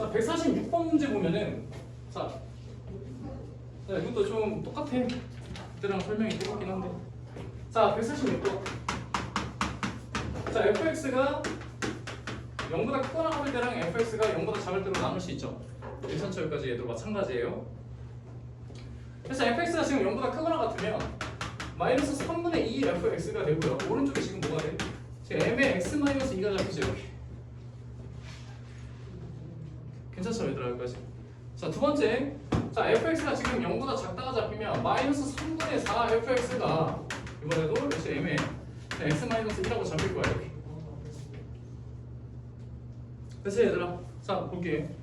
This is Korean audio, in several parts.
자, 146번 문제 보면은 자, 이것도 좀 똑같아. 그때랑 설명이 똑같긴 한데. 자, 146번. 자, fx가 0보다 크거나 같을 때랑 fx가 0보다 작을 때로 나눌 수 있죠. 괜찮죠? 여기까지 얘도 마찬가지예요. 그래서 fx가 지금 0보다 크거나 같으면 마이너스 3분의 2 fx가 되고요. 오른쪽에 지금 뭐가 돼? 지금 m의 x 마이너스 2가 잡히죠. 이렇게. 괜찮죠? 얘들아 여기까지. 자, 두 번째. 자, fx가 지금 0보다 작다가 잡히면 마이너스 3분의 4 fx가 이번에도 역시 m의 x 마이너스 1라고 잡힐 거야. 이렇게. 됐어 얘들아. 자, 볼게.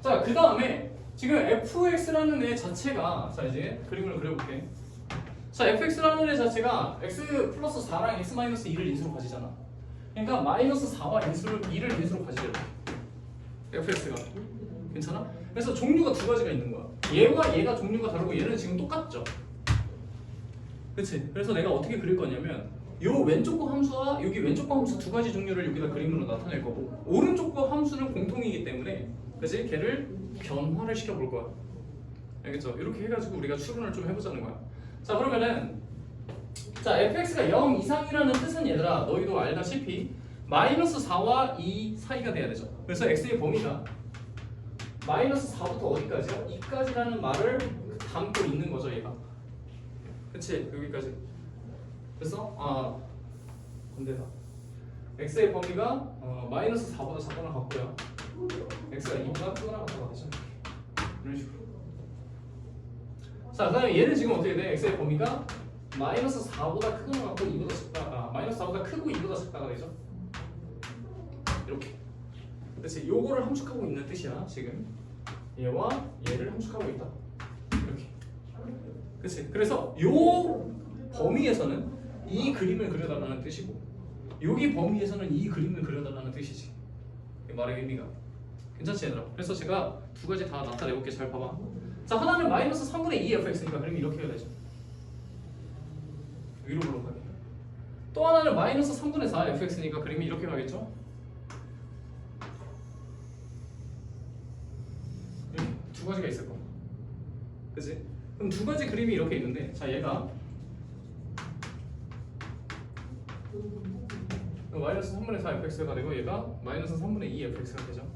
자, 그 다음에 지금 fx라는 애 자체가, 자 이제 그림을 그려볼게. 자, fx라는 애 자체가 x 플러스 4랑 x 마이너스 2를 인수로 가지잖아. 그러니까 마이너스 4와 2를 인수로 가지래. fx가. 괜찮아? 그래서 종류가 두 가지가 있는 거야. 얘와 얘가 종류가 다르고 얘는 지금 똑같죠. 그치? 그래서 내가 어떻게 그릴 거냐면 요 왼쪽 거 함수와 여기 왼쪽 거 함수 두 가지 종류를 여기다 그림으로 나타낼 거고 오른쪽 거 함수는 공통이기 때문에 그치? 걔를 변화를 시켜볼 거야. 알겠죠? 이렇게 해가지고 우리가 추론을 좀 해보자는 거야. 자, 그러면은 자, fx가 0 이상이라는 뜻은 얘들아 너희도 알다시피 마이너스 4와 2 사이가 돼야 되죠. 그래서 x의 범위가 마이너스 4부터 어디까지야? 2까지라는 말을 담고 있는 거죠, 얘가. 그치? 여기까지. 그래서 반대다. x의 범위가 마이너스 4보다 작거나 같고요. x가 2보다 크거나 같다가 되죠. 이런 식으로. 자, 그다음에 얘는 지금 어떻게 돼? x의 범위가 마이너스 4보다 크거나 같고 2보다 작다. 마이너스 4보다 크고 2보다 작다가 되죠. 이렇게. 그치? 요거를 함축하고 있는 뜻이야, 지금. 얘와 얘를 함축하고 있다. 이렇게. 그치? 그래서 요 범위에서는 이 그림을 그려달라는 뜻이고 여기 범위에서는 이 그림을 그려달라는 뜻이지. 이 말의 의미가. 괜찮지 얘들아? 그래서 제가 두 가지 다 나타내볼게. 잘 봐봐. 자, 하나는 마이너스 3분의 2 fx니까 그림이 이렇게 해야 되죠. 위로 올라가게. 또 하나는 마이너스 3분의 4 fx니까 그림이 이렇게 가겠죠? 이렇게 두 가지가 있을 거야. 그치? 그럼 두 가지 그림이 이렇게 있는데 자, 얘가 마이너스 3분의 4 fx가 되고 얘가 마이너스 3분의 2 fx가 되죠.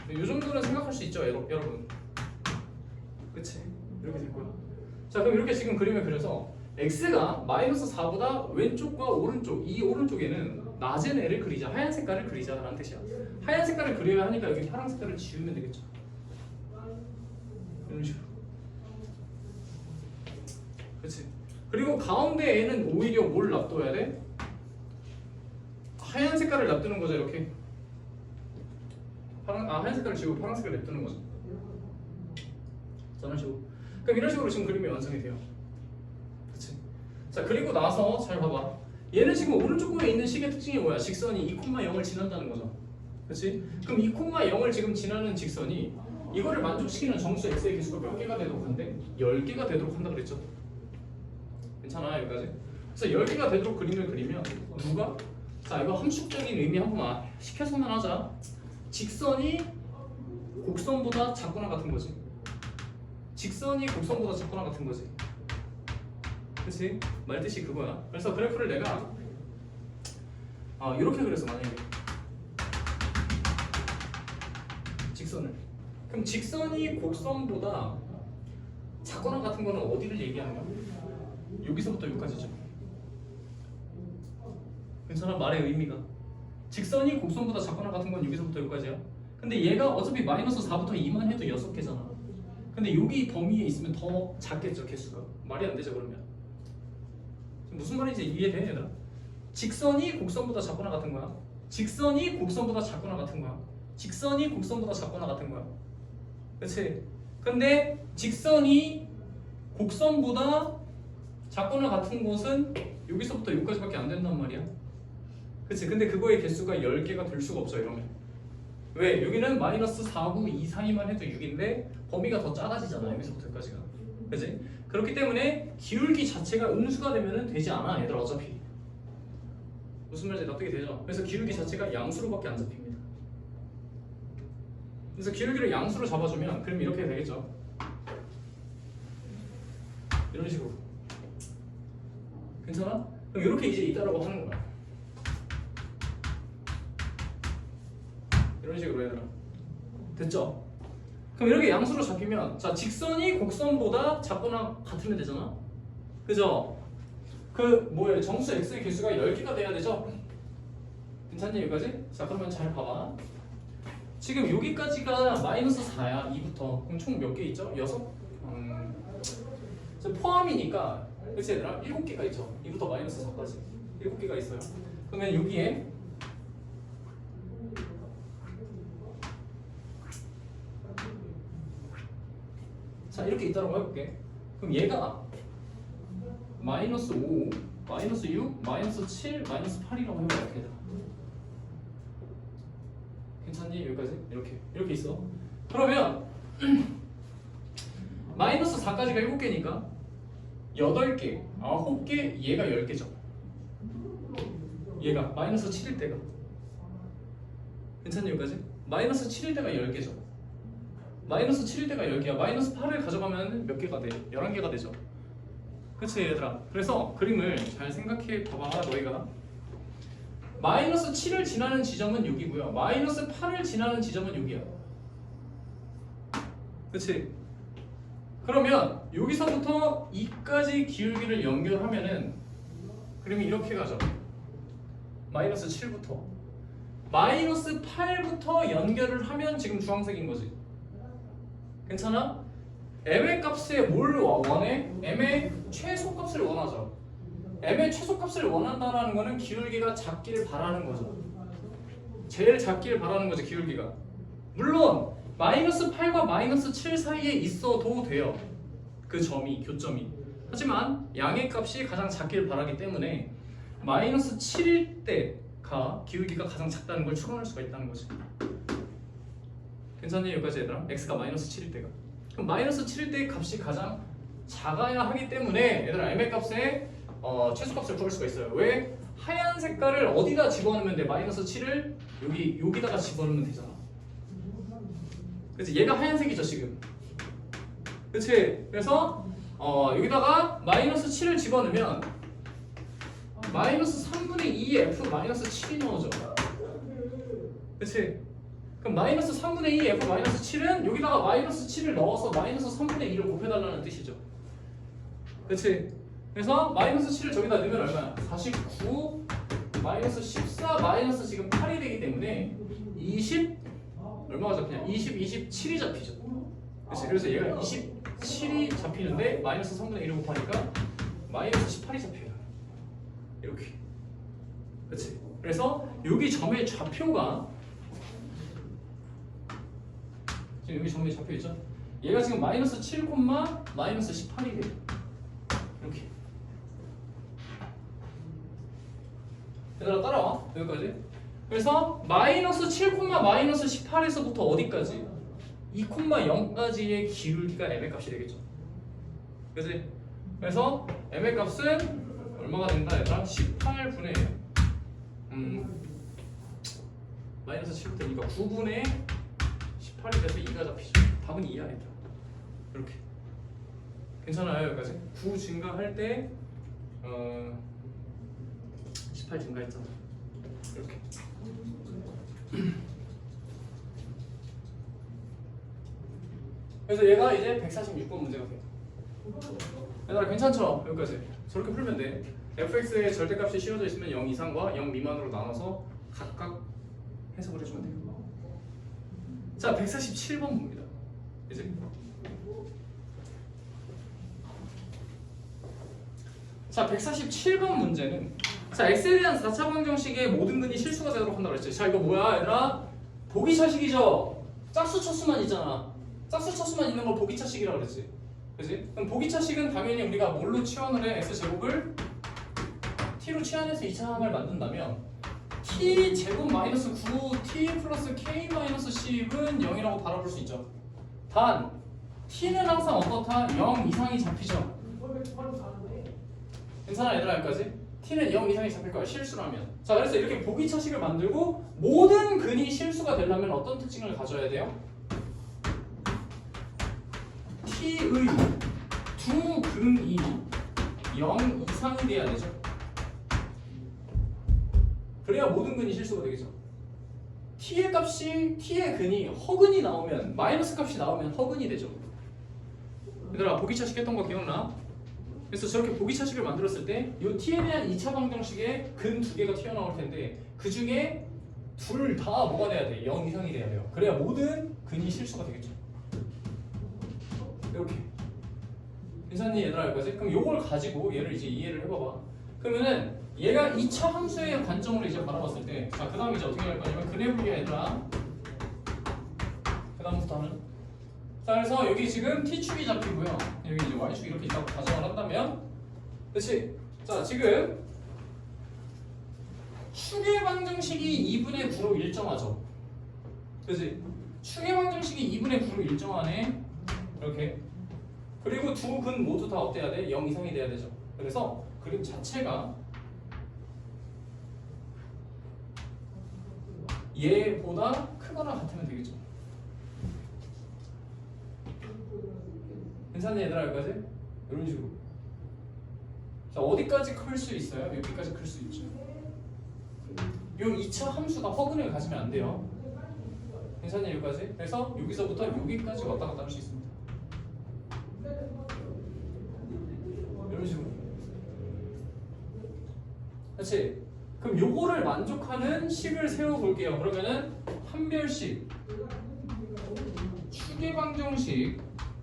이 정도는 생각할 수 있죠, 여러분. 그치? 이렇게 될 거야. 자, 그럼 이렇게 지금 그림을 그려서 x가 마이너스 4보다 왼쪽과 오른쪽, 이 오른쪽에는 낮은 애를 그리자, 하얀 색깔을 그리자라는 뜻이야. 하얀 색깔을 그려야 하니까 여기 파란 색깔을 지우면 되겠죠. 이런 식으로. 그치? 그리고 가운데 애는 오히려 뭘 놔둬야 돼? 하얀 색깔을 놔두는 거죠, 이렇게. 하얀 색깔을 지우고 파란 색깔을 냅두는 거죠. 이런 식으로. 그럼 이런 식으로 지금 그림이 완성이 돼요. 그치? 자, 그리고 나서 잘 봐봐. 얘는 지금 오른쪽 부분에 있는 식의 특징이 뭐야? 직선이 2,0을 지난다는 거죠. 그치? 그럼 2,0을 지금 지나는 직선이 이거를 만족시키는 정수 x의 개수가 몇 개가 되도록 한대? 10개가 되도록 한다 그랬죠? 괜찮아, 여기까지? 그래서 10개가 되도록 그림을 그리면 누가? 자, 이거 함축적인 의미 한 번만 시켜서만 하자. 직선이 곡선보다 작거나 같은 거지. 직선이 곡선보다 작거나 같은 거지. 그치? 말 뜻이 그거야. 그래서 그래프를 내가 이렇게 그렸어. 만약에 직선을. 그럼 직선이 곡선보다 작거나 같은 거는 어디를 얘기하는 거야? 여기서부터 여기까지죠. 괜찮아? 말의 의미가. 직선이 곡선보다 작거나 같은 건 여기서부터 여기까지야. 근데 얘가 어차피 마이너스 4부터 2만 해도 6개잖아. 근데 여기 범위에 있으면 더 작겠죠, 개수가. 말이 안 되죠, 그러면. 무슨 말인지 이해돼, 얘들아? 직선이 곡선보다 작거나 같은 거야. 직선이 곡선보다 작거나 같은 거야. 직선이 곡선보다 작거나 같은 거야. 그치? 근데 직선이 곡선보다 작거나 같은 곳은 여기서부터 여기까지밖에 안 된단 말이야. 그치? 근데 그거의 개수가 10개가 될 수가 없어, 이러면. 왜? 여기는 마이너스 4, 9, 2 사이만 해도 6인데 범위가 더 작아지잖아, 여기서부터 여기까지가. 그치? 그렇기 때문에 기울기 자체가 음수가 되면 되지 않아, 얘들 어차피. 무슨 말인지 납득이 되죠? 그래서 기울기 자체가 양수로밖에 안 잡힙니다. 그래서 기울기를 양수로 잡아주면 그럼 이렇게 되겠죠. 이런 식으로. 괜찮아? 그럼 이렇게 이제 있다라고 하는 거야. 이런 식으로 얘들아. 됐죠? 그럼 이렇게 양수로 잡히면 자 직선이 곡선보다 작거나 같으면 되잖아. 그죠? 그 뭐예요? 정수 x의 개수가 10개가 돼야 되죠? 괜찮니 여기까지? 자 그러면 잘 봐봐. 지금 여기까지가 마이너스 4야 2부터. 그럼 총 몇 개 있죠? 6? 포함이니까 그치 얘들아? 7개가 있죠. 2부터 마이너스 4까지 7개가 있어요. 그러면 여기에 자 이렇게 있다고 해볼게. 그럼 얘가 마이너스 5, 마이너스 6, 마이너스 7, 마이너스 8이라고 해볼게. 괜찮니? 여기까지? 이렇게 있어. 그러면 마이너스 4까지가 7개니까 8개, 9개, 얘가 10개죠. 얘가 마이너스 7일 때가. 괜찮니? 여기까지? 마이너스 7일 때가 10개죠. 마이너스 7일 때가 10개야. 마이너스 8을 가져가면 몇 개가 돼? 11개가 되죠. 그치 얘들아? 그래서 그림을 잘 생각해 봐봐. 너희가 마이너스 7을 지나는 지점은 여기고요. 마이너스 8을 지나는 지점은 여기야. 그치? 그러면 여기서부터 2까지 기울기를 연결하면은 그림이 이렇게 가죠. 마이너스 7부터 마이너스 8부터 연결을 하면 지금 주황색인 거지. 괜찮아? m의 값에 뭘 원해? m의 최소값을 원하죠. m의 최소값을 원한다는 거는 기울기가 작기를 바라는 거죠. 제일 작기를 바라는 거죠, 기울기가. 물론 마이너스 8과 마이너스 7 사이에 있어도 돼요. 그 점이, 교점이. 하지만 양의 값이 가장 작기를 바라기 때문에 마이너스 7일 때가 기울기가 가장 작다는 걸 추론할 수가 있다는 거지. 괜찮니 여기까지 얘들아? x가 마이너스 7일 때가. 그럼 마이너스 7일 때의 값이 가장 작아야 하기 때문에 얘들아 m의 값에 최소값을 구할 수가 있어요. 왜? 하얀 색깔을 어디다 집어넣으면 돼? 마이너스 7을 여기다가 집어넣으면 되잖아. 그치? 얘가 하얀색이죠 지금. 그치? 그래서 여기다가 마이너스 7을 집어넣으면 마이너스 3분의 2 f 마이너스 7이 나오죠. 그치? 그럼 마이너스 3분의 2 f 마이너스 7은 여기다가 마이너스 7을 넣어서 마이너스 3분의 2를 곱해달라는 뜻이죠. 그치? 그래서 마이너스 7을 저기다 넣으면 얼마야? 49 마이너스 14 마이너스 지금 8이 되기 때문에 20 얼마가 잡히냐? 27이 잡히죠. 그치? 그래서 얘가 27이 잡히는데 마이너스 3분의 1을 곱하니까 마이너스 18이 잡혀요. 이렇게. 그치? 그래서 여기 점의 좌표가 지금 여기 점이 잡혀있죠? 얘가 지금 마이너스 7, 마이너스 18이 돼요. 이렇게. 얘들아 따라와. 여기까지. 그래서 마이너스 7, 마이너스 18에서부터 어디까지? 2,0까지의 기울기가 m의 값이 되겠죠. 그치? 그래서 m의 값은 얼마가 된다 얘들아? 18분의 마이너스 7부터니까 9분의 18이 돼서 2가 잡히죠. 답은 2야 얘들아. 이렇게. 괜찮아요 여기까지? 9 증가할 때 18 증가했잖아. 이렇게. 그래서 얘가 이제 146번 문제가 돼요. 얘들아 괜찮죠? 여기까지. 저렇게 풀면 돼. fx의 절대값이 씌워져 있으면 0 이상과 0 미만으로 나눠서 각각 해석을 해주면 돼요. 자 147번 봅니다. 이제 자 147번 문제는 자 x에 대한 4차 방정식의 모든 근이 실수가 되도록 한다고 했지. 자 이거 뭐야 얘들아? 보기차식이죠. 짝수차수만 있잖아. 짝수차수만 있는 걸 보기차식이라고 그랬지. 그치? 그럼 보기차식은 당연히 우리가 뭘로 치환을 해? x제곱을 t로 치환해서 2차 항을 만든다면 t 제곱 마이너스 9 t 플러스 k 마이너스 10은 0이라고 바라볼 수 있죠. 단 t는 항상 어떻다? 0 이상이 잡히죠. 괜찮아 얘들아 여기까지? t는 0 이상이 잡힐 거야. 실수라면. 자, 그래서 이렇게 보기차식을 만들고 모든 근이 실수가 되려면 어떤 특징을 가져야 돼요? t의 두 근이 0 이상이 돼야 되죠. 그래야 모든 근이 실수가 되겠죠. t의 근이 허근이 나오면 마이너스 값이 나오면 허근이 되죠. 얘들아 보기차식 했던 거 기억나? 그래서 저렇게 보기차식을 만들었을 때 이 t에 대한 2차 방정식에 근 두 개가 튀어나올 텐데 그 중에 둘 다 뭐가 돼야 돼? 0 이상이 돼야 돼요. 그래야 모든 근이 실수가 되겠죠. 이렇게. 괜찮니 얘들아 여기까지? 그럼 요걸 가지고 얘를 이제 이해를 해봐봐. 그러면은 얘가 2차 함수의 관점으로 이제 바라봤을 때, 자 그 다음에 이제 어떻게 할 거냐면 근의 분리야 얘들아. 그 다음부터는 자 그래서 여기 지금 t축이 잡히고요. 여기 이제 y축이 이렇게 있다고 가정을 한다면, 그렇지? 자 지금 축의 방정식이 2분의 9로 일정하죠. 그렇지? 축의 방정식이 2분의 9로 일정하네. 이렇게. 그리고 두 근 모두 다 어때야 돼? 0 이상이 돼야 되죠. 그래서 그림 자체가 얘보다 크거나 같으면 되겠죠. 괜찮니 얘들아 여기까지? 이런 식으로. 자 어디까지 클 수 있어요? 여기까지 클 수 있죠. 요 2차 함수가 허근을 가지면 안 돼요. 괜찮니 여기까지? 그래서 여기서부터 여기까지 왔다 갔다 할 수 있습니다. 이런 식으로. 그렇지? 그럼 요거를 만족하는 식을 세워볼게요. 그러면은 판별식, 축의 방정식,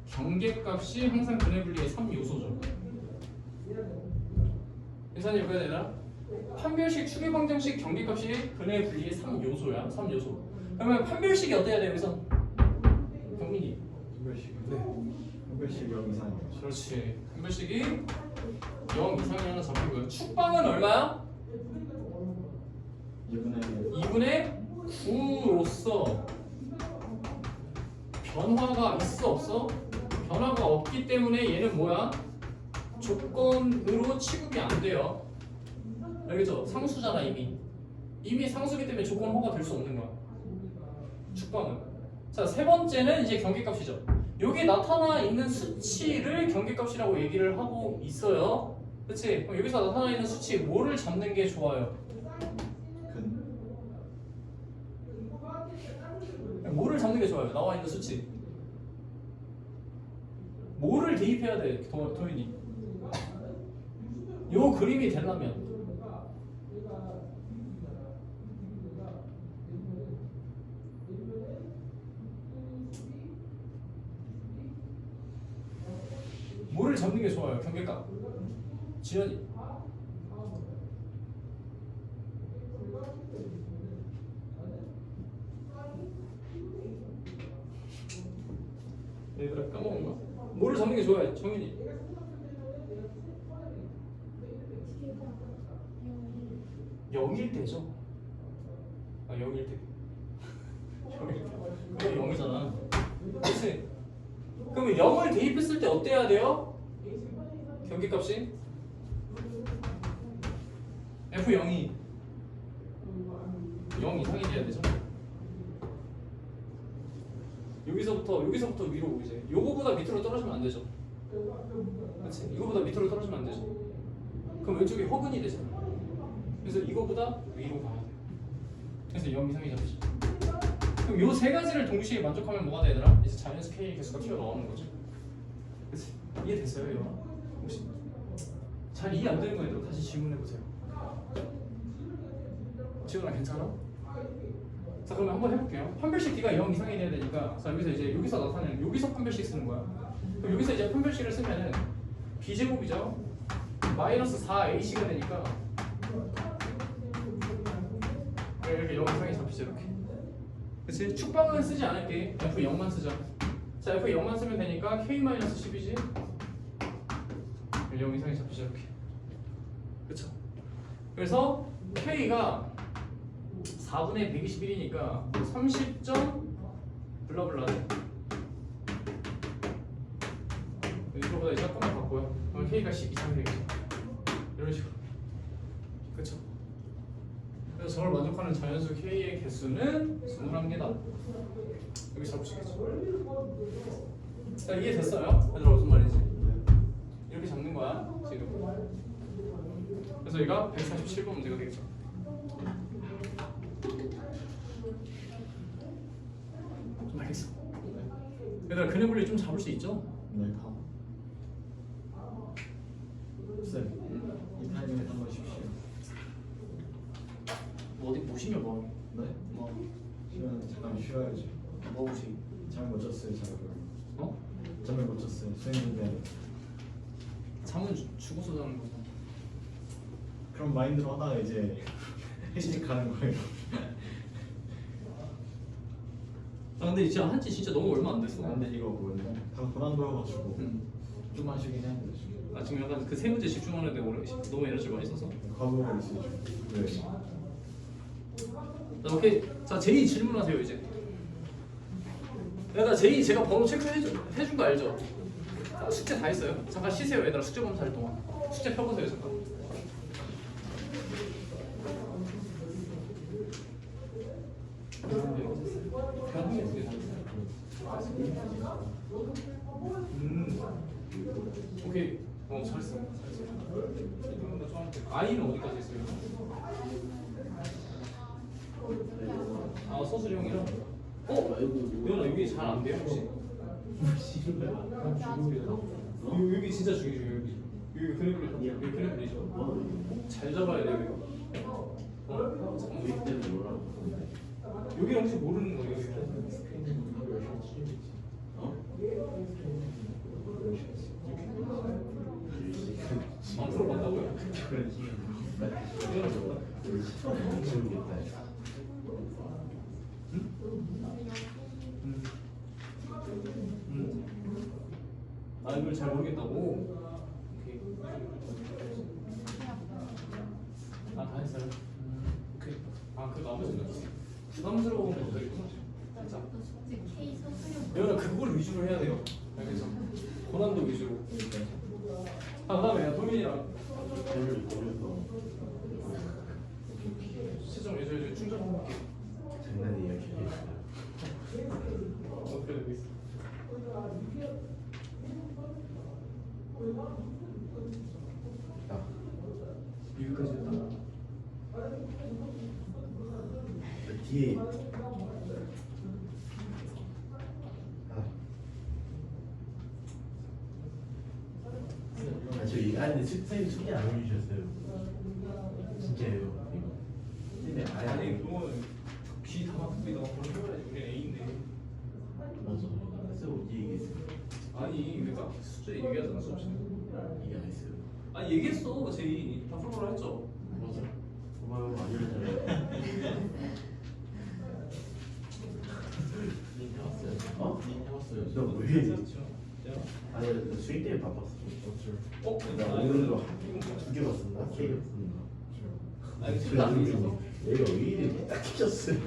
경계값이 항상 근의 분리의 3요소죠. 괜찮니 여기까지 되나? 판별식, 축의 방정식, 경계값이 근의 분리의 3요소야. 3요소. 그러면 판별식이 어때야 돼요 여기서? 경민이. 판별식. 네. 판별식 0 이상이요. 그렇지. 판별식이 0 이상이라는 잡히고요. 축방은 얼마야? 2분의 9로서 변화가 있어 없어? 변화가 없기 때문에 얘는 뭐야? 조건으로 취급이 안 돼요. 알겠죠? 상수잖아 이미. 이미 상수기 때문에 조건 허가 될 수 없는 거야. 축방은. 자, 세 번째는 이제 경계값이죠. 여기 나타나 있는 수치를 경계값이라고 얘기를 하고 있어요. 그치? 그럼 여기서 나타나 있는 수치 뭐를 잡는 게 좋아요? 뭐를 잡는 게 좋아요? 나와 있는 수치. 뭐를 대입해야 돼, 도윤이? 요 그림이 되려면 뭐를 잡는 게 좋아요? 경계값. 지연이. 얘들아 까먹은 거야? 뭐를 잡는 게 좋아요? 정윤이. 영일 때죠. 아 영일 때. 그게 0이잖아. 그렇지? 그러면 0을 대입했을 때 어때야 돼요? 경계값이 F0이 0 이상이 돼야 되죠. 여기서부터 위로 이제 요거보다 밑으로 떨어지면 안 되죠. 그렇지? 이거보다 밑으로 떨어지면 안 되죠. 그럼 왼쪽이 허근이 되잖아. 그래서 이거보다 위로 가야 돼. 그래서 0 이상이 잡히죠. 그럼 요 세 가지를 동시에 만족하면 뭐가 되더라? 이제 자연수 K 개수가 튀어나오는 거죠. 그치? 이해됐어요, 이거? 혹시 잘 이해 안 되는 거 얘들아 다시 질문해 보세요. 지훈아 괜찮아? 자 그러면 한번 해볼게요. 판별식 D가 0 이상이 돼야 되니까 자 여기서 이제 여기서 나타내는 여기서 판별식 쓰는 거야. 그럼 여기서 이제 판별식을 쓰면은 B제곱이죠. 마이너스 4AC가 되니까 이렇게 0 이상이 잡히죠 이렇게. 그치? 축방은 쓰지 않을게. F0만 쓰자. 자 F0만 쓰면 되니까 K-10이지. 0 이상이 잡히죠 이렇게. 그쵸? 그래서 K가 4분의 121이니까 30점 블라블라 이거보다 이제 조금만 바꿔요. 그럼 K가 10 이상 되겠죠. 이런 식으로. 그렇죠. 그래서 저를 만족하는 자연수 K의 개수는 21개다. 여기 잡으시겠죠? 자, 이해됐어요? 얘들아 무슨 말인지? 이렇게 잡는 거야 지금. 그래서 얘가 147번 문제가 되겠죠. 좀 알겠어. 얘들아 근해 분리 좀 잡을 수 있죠? 네. 쌤, 이 타이밍에 한번 쉽시오. 뭐 어디 보시면 뭐? 네? 뭐? 쉬면 잠깐 쉬어야지. 뭐 보시? 잠을 못 잤어요, 잘. 어? 잠을 못 잤어요. 수행 준비하는. 잠은 죽어서 자는 거죠. 그런 마인드로 하다가 이제 회식 가는 거예요. 아 근데 진짜 한지 진짜 너무 얼마 안 됐어. 근데 이거 뭐냐? 다 고난도여가지고 음. 좀 하시긴 했는데 지금. 아 지금 약간 그 세 문제 집중하는데 오래 너무 에너지 많이 써서. 과거가 있어요 지금. 네. 자 오케이. 자 제이 질문하세요 이제. 얘들아 제이 제가 번호 체크해준 거 알죠? 자, 숙제 다 했어요? 잠깐 쉬세요 얘들아 숙제 검사할 동안. 숙제 펴보세요 잠깐. 오케이. 잘했어. 아이는 어디까지 했어요? 아 서술이 형이랑? 연아 여기 잘 안 돼요 혹시? 여기 진짜 중요해요 여기. 여기 그래플이 여기 그래플이죠. 잘 잡아야 돼요 이거. 여기랑 혹시 모르는 거예요? 안 풀어봤다고요? 아 이걸 잘 모르겠다고? 오케이. 다 했어요? 오케이. 그 나머지는 부담스러운 것들이구나. 진짜. 여러분 그걸 위주로 해야 돼요. 알겠죠? 고난도 위주로. 그다음에 도민이랑 최종 예술 충전할게. 장난이에요, 어떻게 되고 있어? 여기까지 했다. 뒤에 저기 근데 선생님 소개 안 해주셨어요. 진짜예요. 이거. 근데 아니 그거는 귀다 막히다가 그런 표현하지 우리 A인데. 맞아. 쓰고 얘기했어요. 아니 그러니까 숫자 얘기하잖아 수업시간. 이게 안 했어요. 아니 얘기했어 제이 다 풀어보라 했죠. 맞아. 고마워 많이 했잖아요. 해봤어요. 어? 해봤어요. 너 왜? 아니 나 수익 때문에 바빴어. 나 오늘도 두개 봤었나? 세개 봤었나? 아니 진짜 안 했어. 내가 왜 이렇게 딱 튀겼어요?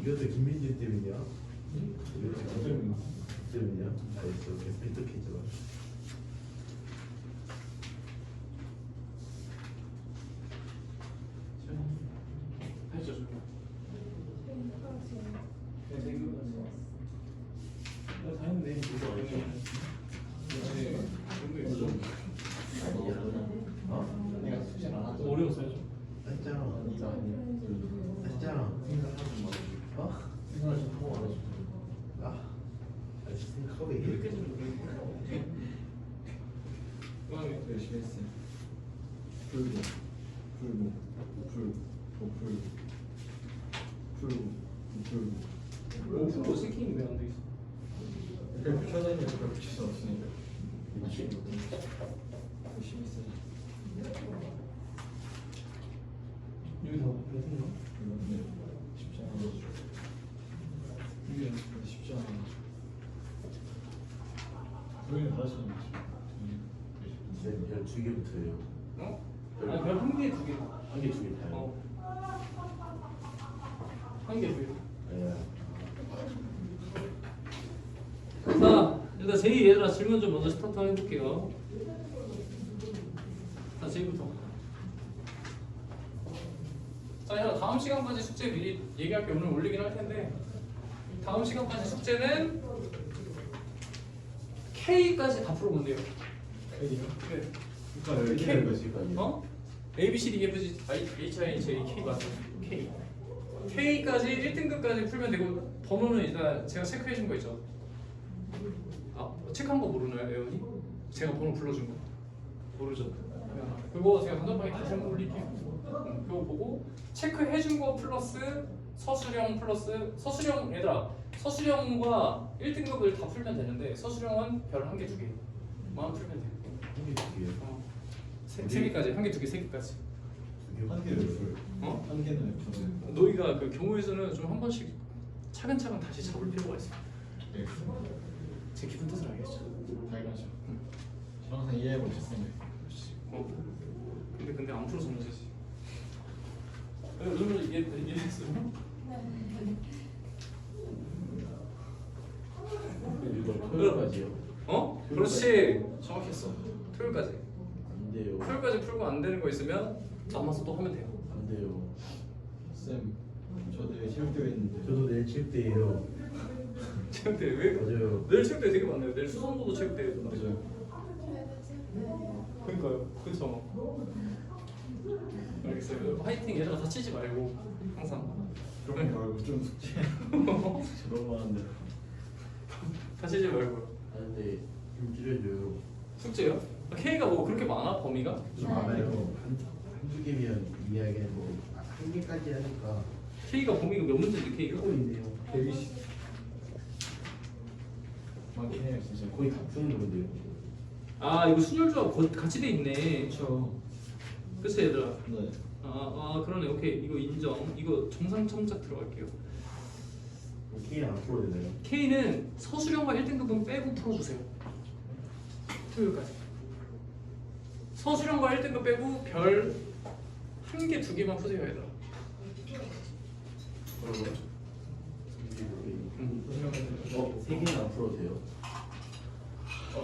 이것도 김민지 때문이야? 이것도 김정민 때문이야? 알겠어. 계속 삐뚤겠지만. 했죠 좀. 다 했네. 어? 어려웠어요 좀. 했잖아. 했잖아. 어? 아, 생각하고 얘기해. 열심히 했어요. 풀고 오픈도 세팅이 왜 안 돼 있어? 이렇게 붙여져 있는 걸 붙일 수 없으니까 열심히 했어요. 여기 다 오픈했나? 네, 쉽지 않아. 여기 쉽지 않아. 우리는 다 하시는 거죠. 별 2개부터예요. 어? 아니 그냥 한 개, 두 개. 한 개, 2개 다요. 한 개, 두 개. 예. 자, 일단 제이 얘들아 질문 좀 먼저 스타트 해볼게요. 자, 제이부터. 다음 시간까지 숙제 미리 얘기할게. 오늘 올리긴 할 텐데 다음 시간까지 숙제는 K까지 다 풀어본대요. K요? 네. 그러니까 K를 거지. 어? A, B, C, D, E, F, G, H, I, J, K 맞죠? K. K까지 1등급까지 풀면 되고 번호는 일단 제가 체크해 준 거 있죠? 아, 체크한 거 모르나요, 애원이? 제가 번호 불러준 거 모르죠? 그거 제가 단톡방에 다시 한번 올릴게요. 그거 보고 체크해 준 거 플러스 서술형 플러스 서술형 얘들아 서술형과 1등급을 다 풀면 되는데 서술형은 별 한 개, 두 개만 풀면 돼요. 한개 두 개요. 세 개까지 한 개, 두 개, 세 개까지. 한 개를 풀. 어? 한 개는 저는. 너희가 그 경우의 수는 좀 한 번씩 차근차근 다시 잡을 필요가 있어. 네. 제 기분 뜻을 알겠죠? 당연하죠. 저 항상 이해하고 있었는데. 근데 안 풀어서 문제지. 너는 이해했어? 이거 토요일까지요? 어? 그렇지. 정확했어. 토요일까지. 안 돼요. 토요일까지 풀고 안 되는 거 있으면 남아서 또 하면 돼요. 안 돼요. 쌤, 저 내일 체육대회 있는데. 저도 내일 체육대회요. 체육대회 왜? 맞아요. 내일 체육대회 되게 많네요. 내일 수성고도 체육대회. 맞아요. 그러니까요. 그쵸. 알겠어요. 화이팅. 얘들아 다치지 말고 항상. 그런 거 말고 좀 숙제. 너무 많은데. 다치지 말고. 아 근데 좀 줄여줘요. 숙제요? K가 뭐 그렇게 많아 범위가? 좀 많아요. 한두 개면 이해하겠네. 뭐한 개까지 하니까 K가 범위가 몇 문제인데 K가? 조금 있네요. 120. 많긴 해요 진짜. 거의 다 푸는 건데요. 아 이거 순열조합 같이 돼 있네. 그렇죠. 그치 얘들아? 네. 그러네. 오케이 이거 인정. 이거 정상 첨작 들어갈게요. K는 안 풀어도 되나요? K는 서술형과 1등급은 빼고 풀어주세요. 토요일까지. 서술형과 1등급 빼고 별 한 개, 두 개만 푸세요 얘들아. 그러고요? 세 개는 안 풀어도 돼요?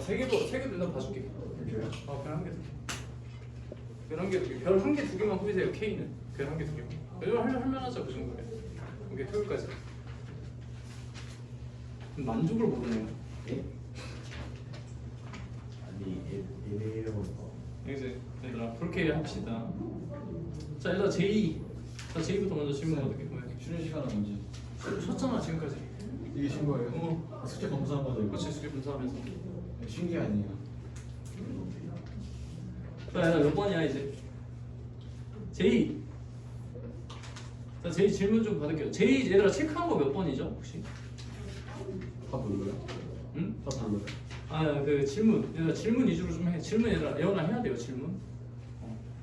세 개도 일단 봐줄게. 이렇게요? 별 한 개, 두 개. 별 한 개, 두 개. 별 한 개, 두 개만 푸세요. K는 별 한 개, 두 개만. 이거 할만하죠 그 정도면. 이게 토요일까지. 만족을 모르네요. 예? 아니 애매해요. 이제 얘들아 그렇게 합시다. 자 일단 J. 자 J부터 먼저 질문 받을게. 쉬는 시간은 언제? 쉬었잖아 지금까지. 이게 쉰 거예요? 어. 숙제 검사한 거죠 이거? 그렇지 숙제 분석하면서. 쉰 게 아니에요. 자 얘들아 몇 번이야 이제? J. 자 J 질문 좀 받을게요. J 얘들아 체크한 거 몇 번이죠 혹시? 다 불러요? 응? 다 불러요? 그 질문 얘들아 질문 위주로 좀 해. 질문 얘들아 예원아 해야 돼요 질문.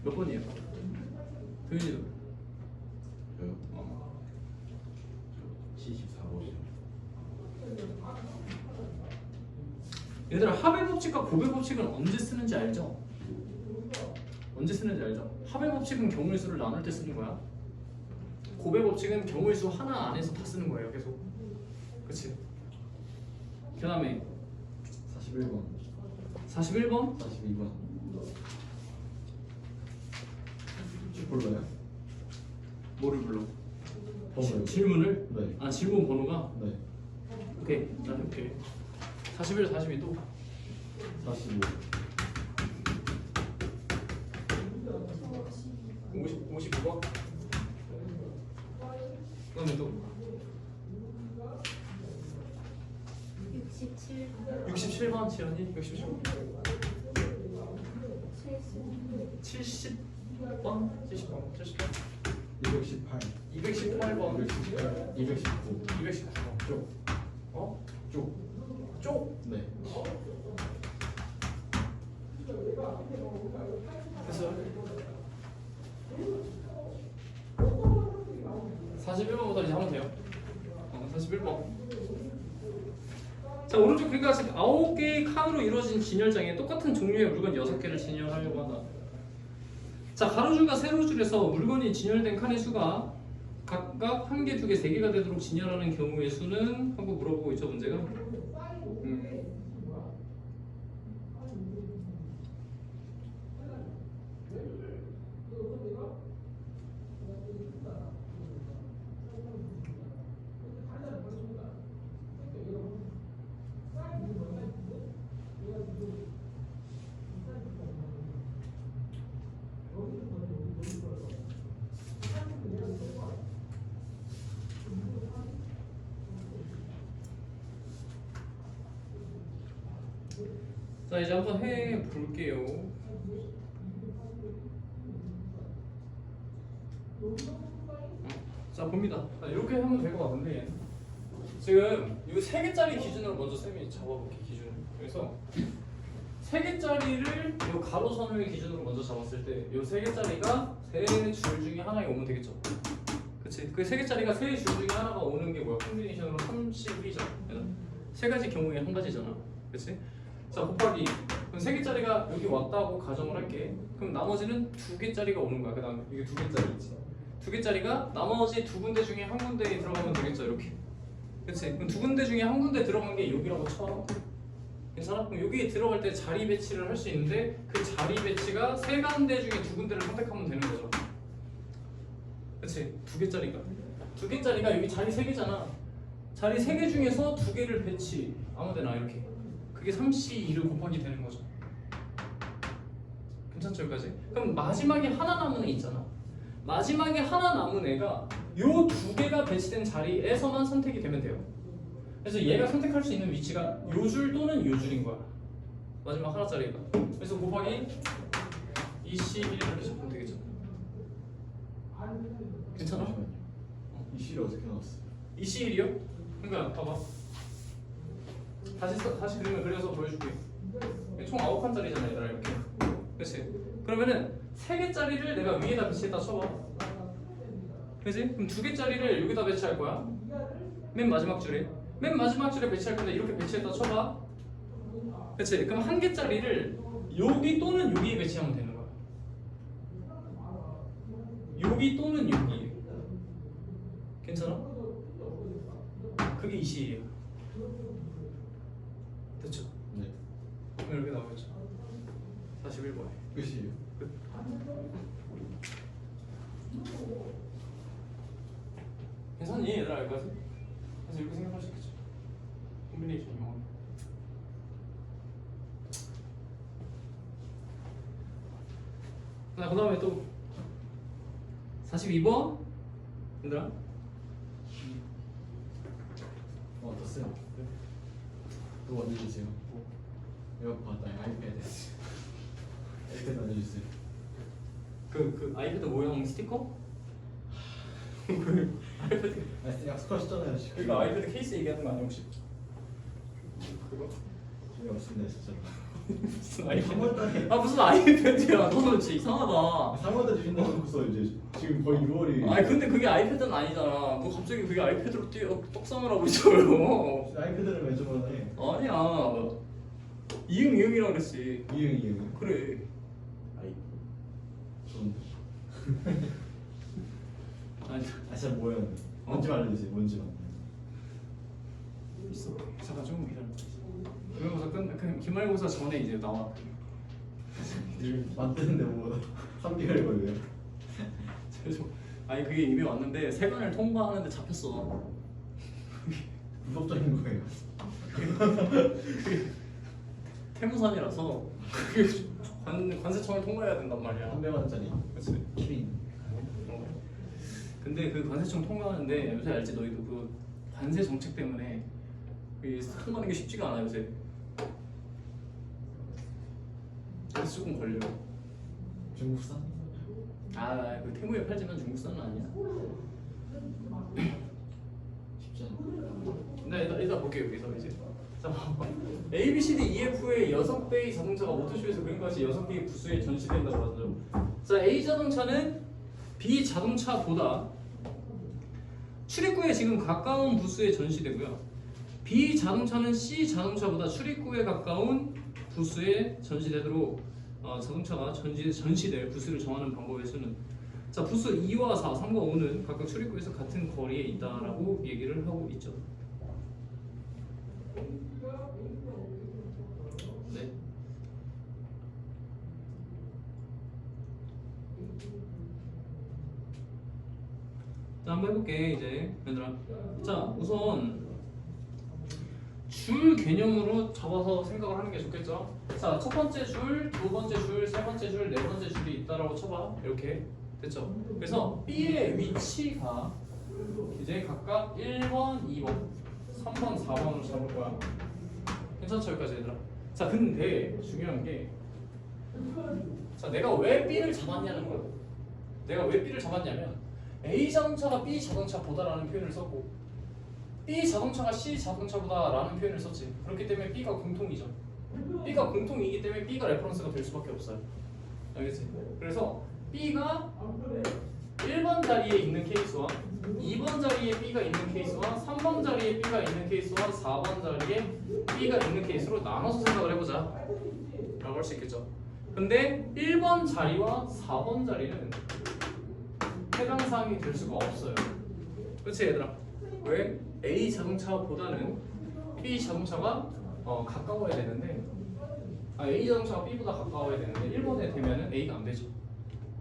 몇 번이에요? 도윤이도. 저요? 74번이요. 얘들아 합의 법칙과 고배 법칙은 언제 쓰는지 알죠? 언제 쓰는지 알죠? 합의 법칙은 경우의 수를 나눌 때 쓰는 거야. 고배 법칙은 경우의 수 하나 안에서 다 쓰는 거예요 계속. 그치? 그 다음에 41번 41번 42번 쭉 불러요? 뭐를 불러? 번호요? 질문을? 네. 질문 번호가? 네. 오케이 나 해볼게. 41, 42 또 45 55번 그다음에 또 67번 지연이 67번 70번 218 218번 219 219번 쪽 어? 쪽 쪽 네. 됐어요 41번부터 이제 하면 돼요 41번 자 오른쪽 그림과 같이 9개의 칸으로 이루어진 진열장에 똑같은 종류의 물건 6개를 진열하려고 한다. 자 가로줄과 세로줄에서 물건이 진열된 칸의 수가 각각 1개, 2개, 3개가 되도록 진열하는 경우의 수는 하고 물어보고 있죠 문제가. 자 이제 한번 해 볼게요. 자 봅니다. 자, 이렇게 하면 될 것 같은데 지금 이 3개짜리 기준으로 먼저 쌤이 잡아볼게 기준을. 그래서 3개짜리를 이 가로선을 기준으로 먼저 잡았을 때 이 3개짜리가 3줄 중에 하나에 오면 되겠죠. 그치? 그 3개짜리가 3줄 중에 하나가 오는 게 뭐야? 콤비네이션으로 31이죠. 3가지 경우에 한 가지잖아. 그치? 자 곱하기 그럼 3개짜리가 여기 왔다고 가정을 할게. 그럼 나머지는 2개짜리가 오는 거야. 그 다음에 이게 2개짜리지. 2개짜리가 나머지 2군데 중에 한 군데에 들어가면 되겠죠. 이렇게. 그치? 그럼 2군데 중에 한 군데 들어간 게 여기라고 쳐. 괜찮아? 그럼 여기 들어갈 때 자리 배치를 할 수 있는데 그 자리 배치가 3군데 중에 2군데를 선택하면 되는 거죠. 그치? 2개짜리가 여기 자리 3개잖아. 자리 3개 중에서 2개를 배치 아무데나 이렇게. 그게 32를 곱하기 되는 거죠. 괜찮죠 여기까지? 그럼 마지막에 하나 남은 애 있잖아. 마지막에 하나 남은 애가 요 2개가 배치된 자리에서만 선택이 되면 돼요. 그래서 얘가 선택할 수 있는 위치가 요 줄 또는 요 줄인 거야. 마지막 하나짜리가. 그래서 곱하기 21 이렇게 적으면 되겠죠. 괜찮아? 잠시만요. 이 실이 어떻게 나왔어? 21이요? 그러니까 봐봐. 다시 그림을 그려서 보여줄게. 총 9칸짜리잖아 얘들아 이렇게. 그렇지? 그러면은 3개짜리를 내가 위에다 배치했다 쳐봐. 그렇지? 그럼 2개짜리를 여기다 배치할 거야. 맨 마지막 줄에 배치할 건데 이렇게 배치했다 쳐봐. 그렇지? 그럼 1개짜리를 여기 또는 여기에 배치하면 되는 거야. 여기 또는 여기. 괜찮아? 그게 20이에요. 됐죠? 네. 이렇게 나오겠죠. 41번에 끝이에요. 끝. 괜찮니 얘들아 여기까지? 그래서 이렇게 생각할 수 있겠죠. 콤비네이션 영어. 자 그다음에 또 42번 얘들아. 떴어요. 그거 알려주세요. 에어팟 아니 아이패드. 아이패드 알려주세요. 그 아이패드 모형 스티커? 그 아이패드 아니 약속하셨잖아요 지금. 그러니까 아이패드 케이스 얘기하는 거 아니야 혹시? 그거? 재미없습니다 진짜. 무슨 아이패드? 3월달에 아 무슨 아이패드야? 너는 진짜 이상하다. 3월달에 주신다고 놓고서 이제 지금 거의 6월이. 아니 근데 그게 아이패드는 아니잖아. 너 갑자기 그게 아이패드로 떡상을 하고 있어요. 아이패드를 왜 저번에 아니야. 이응이응이라 그랬지. 이응 그래. 아이 좋은데. 아니 아 진짜 뭐였는데? 뭔지 알려주세요. 뭔지만. 있어. 잠깐 조금 기다려. 기말고사 끝 기말고사 전에 이제 나와. 만드는데 뭐 3개월 걸려요. 최소. 아니 그게 이미 왔는데 세 관을 통과하는데 잡혔어. 불법적인 거예요. 태무산이라서 그게 관세청을 통과해야 된단 말이야. 300원짜리 그렇지. 키링. 근데 그 관세청 통과하는데 요새 알지 너희도 그 관세 정책 때문에 통과하는 게 쉽지가 않아 요새. 그래서 조금 걸려. 중국산? 아그 태무에 팔지만 중국산은 아니야. 쉽지 않아. 네, 일단 볼게요 여기서 이제. 자, 봐봐. A, B, C, D, E, F의 6대의 자동차가 오토쇼에서 그림같이 6개의 부스에 전시된다고 하죠. 자, A 자동차는 B 자동차보다 출입구에 지금 가까운 부스에 전시되고요. B 자동차는 C 자동차보다 출입구에 가까운 부스에 전시되도록 자동차가 전시될 부스를 정하는 방법의 수는 자 부스 2와 4, 3과 5는 각각 출입구에서 같은 거리에 있다라고 얘기를 하고 있죠. 네. 자 한번 해볼게 이제 얘들아. 자 우선 줄 개념으로 잡아서 생각을 하는 게 좋겠죠. 자, 첫 번째 줄, 두 번째 줄, 세 번째 줄, 네 번째 줄이 있다라고 쳐봐. 이렇게 됐죠. 그래서 B의 위치가 이제 각각 1번, 2번, 3번, 4번으로 잡을 거야. 괜찮죠 여기까지 얘들아? 자 근데 중요한 게 자 내가 왜 B를 잡았냐는 거야. 내가 왜 B를 잡았냐면 A 자동차가 B 자동차보다라는 표현을 썼고 B 자동차가 C 자동차보다라는 표현을 썼지. 그렇기 때문에 B가 공통이죠. B가 공통이기 때문에 B가 레퍼런스가 될 수밖에 없어요. 알겠지? 그래서 B가 1번 자리에 있는 케이스와 2번 자리에 B가 있는 케이스와 3번 자리에 B가 있는 케이스와 4번 자리에 B가 있는 케이스로 나눠서 생각을 해보자 라고 할 수 있겠죠. 근데 1번 자리와 4번 자리는 해당 사항이 될 수가 없어요. 그렇지 얘들아? 왜? A 자동차보다는 B 자동차가 가까워야 되는데 A 자동차가 B보다 가까워야 되는데 1번에 되면은 A가 안 되죠.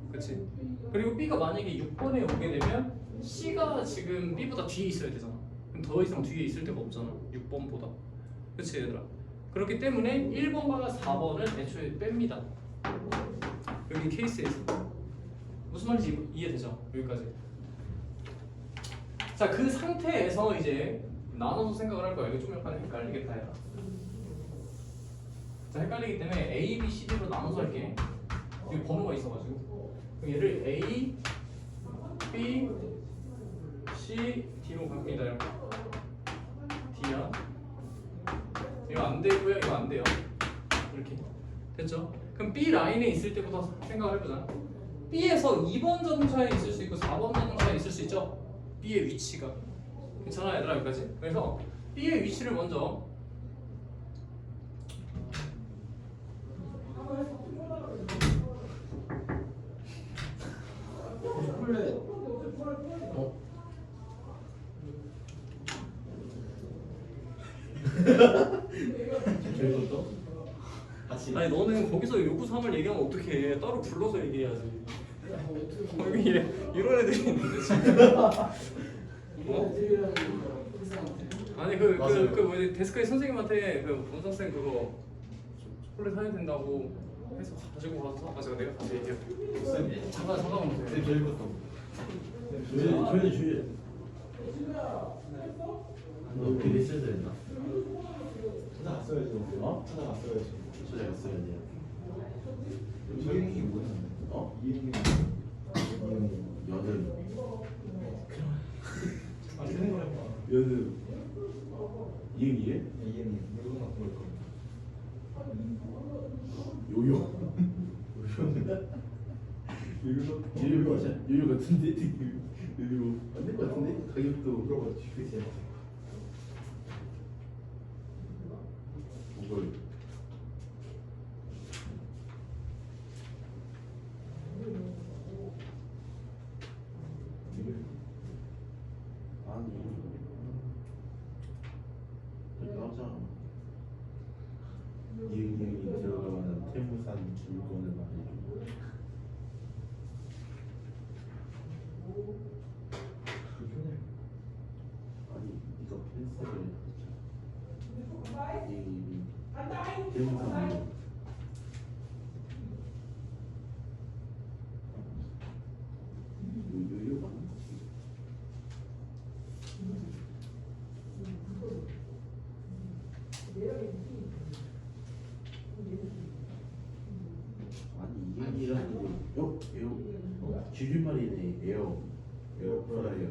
그렇지? 그리고 B가 만약에 6번에 오게 되면 C가 지금 B보다 뒤에 있어야 되잖아. 그럼 더 이상 뒤에 있을 데가 없잖아. 6번보다. 그렇지 얘들아? 그렇기 때문에 1번과 4번을 애초에 뺍니다. 여기 케이스에서 무슨 말인지 이해되죠? 여기까지. 자, 그 상태에서 이제 나눠서 생각을 할 거야. 이거 좀 약간 헷갈리겠다 얘들아. 자, 헷갈리기 때문에 A, B, C, D로 나눠서 할게. 여기 번호가 있어가지고 그럼 얘를 A, B, C, D로 갑니다. 이렇게. D야. 이거 안 되고요. 이거 안 돼요. 이렇게 됐죠? 그럼 B 라인에 있을 때부터 생각을 해보자. B에서 2번 자동차에 있을 수 있고 4번 자동차에 있을 수 있죠? B의 위치가. 괜찮아 얘들아 여기까지? 그래서 B의 위치를 먼저 초콜릿. 저희도 같이. 아니 너는 거기서 요구 사항을 얘기하면 어떻게 해? 따로 불러서 얘기해야지. 여기 이런 애들이 있는데 지금. 아니 그 뭐지 데스크에 선생님한테 그 원장쌤 그거 초콜릿 사야 된다고 해서 가지고 가서 제가 내가 다시 얘기할게. 잠깐만 보세요. 저희는 주제. 너 어떻게 했어야 됐나? 찾아갔어야죠. 어? 찾아갔어야지. 찾아갔어야 돼. 이행이 뭐야? 어? 이행이 여든. 아니 생각해봐. 여든. 이행이에? 이행이 물건 같은 걸 거. 요요. 요요 맞아? 요요 같은데? 요요 안될 것 같은데? 가격도 물어봐. 그치? 이걸 아니 이렇게 하자. 이응이응이 들어가는 태무산 물건을 말해줘. 불편해. 아니 네가 펜스를 했잖아. 이응이응 태무산 물건. 요요요가 아니 이응이라는 게 에어 줄임말이네. 에어 에어프라이어.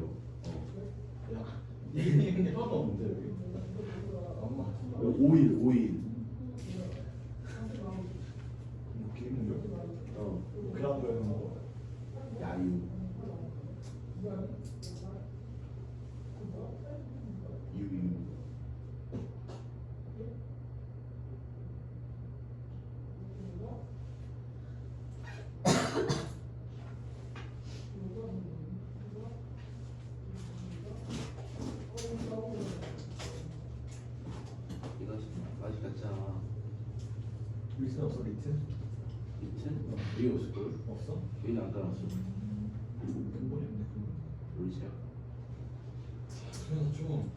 야, 이행이 하나도 없는데 여기. 엄마. 오일 뭐 기름물? 그라운드에는 뭐? 야유 유유 이거 아직 같잖아. 리튼 없어 리튼? 리튼? 여기 없을걸? 없어? 여기는 안 깔았어. 근본이 없네 근본. 로이시야. 그래서 좀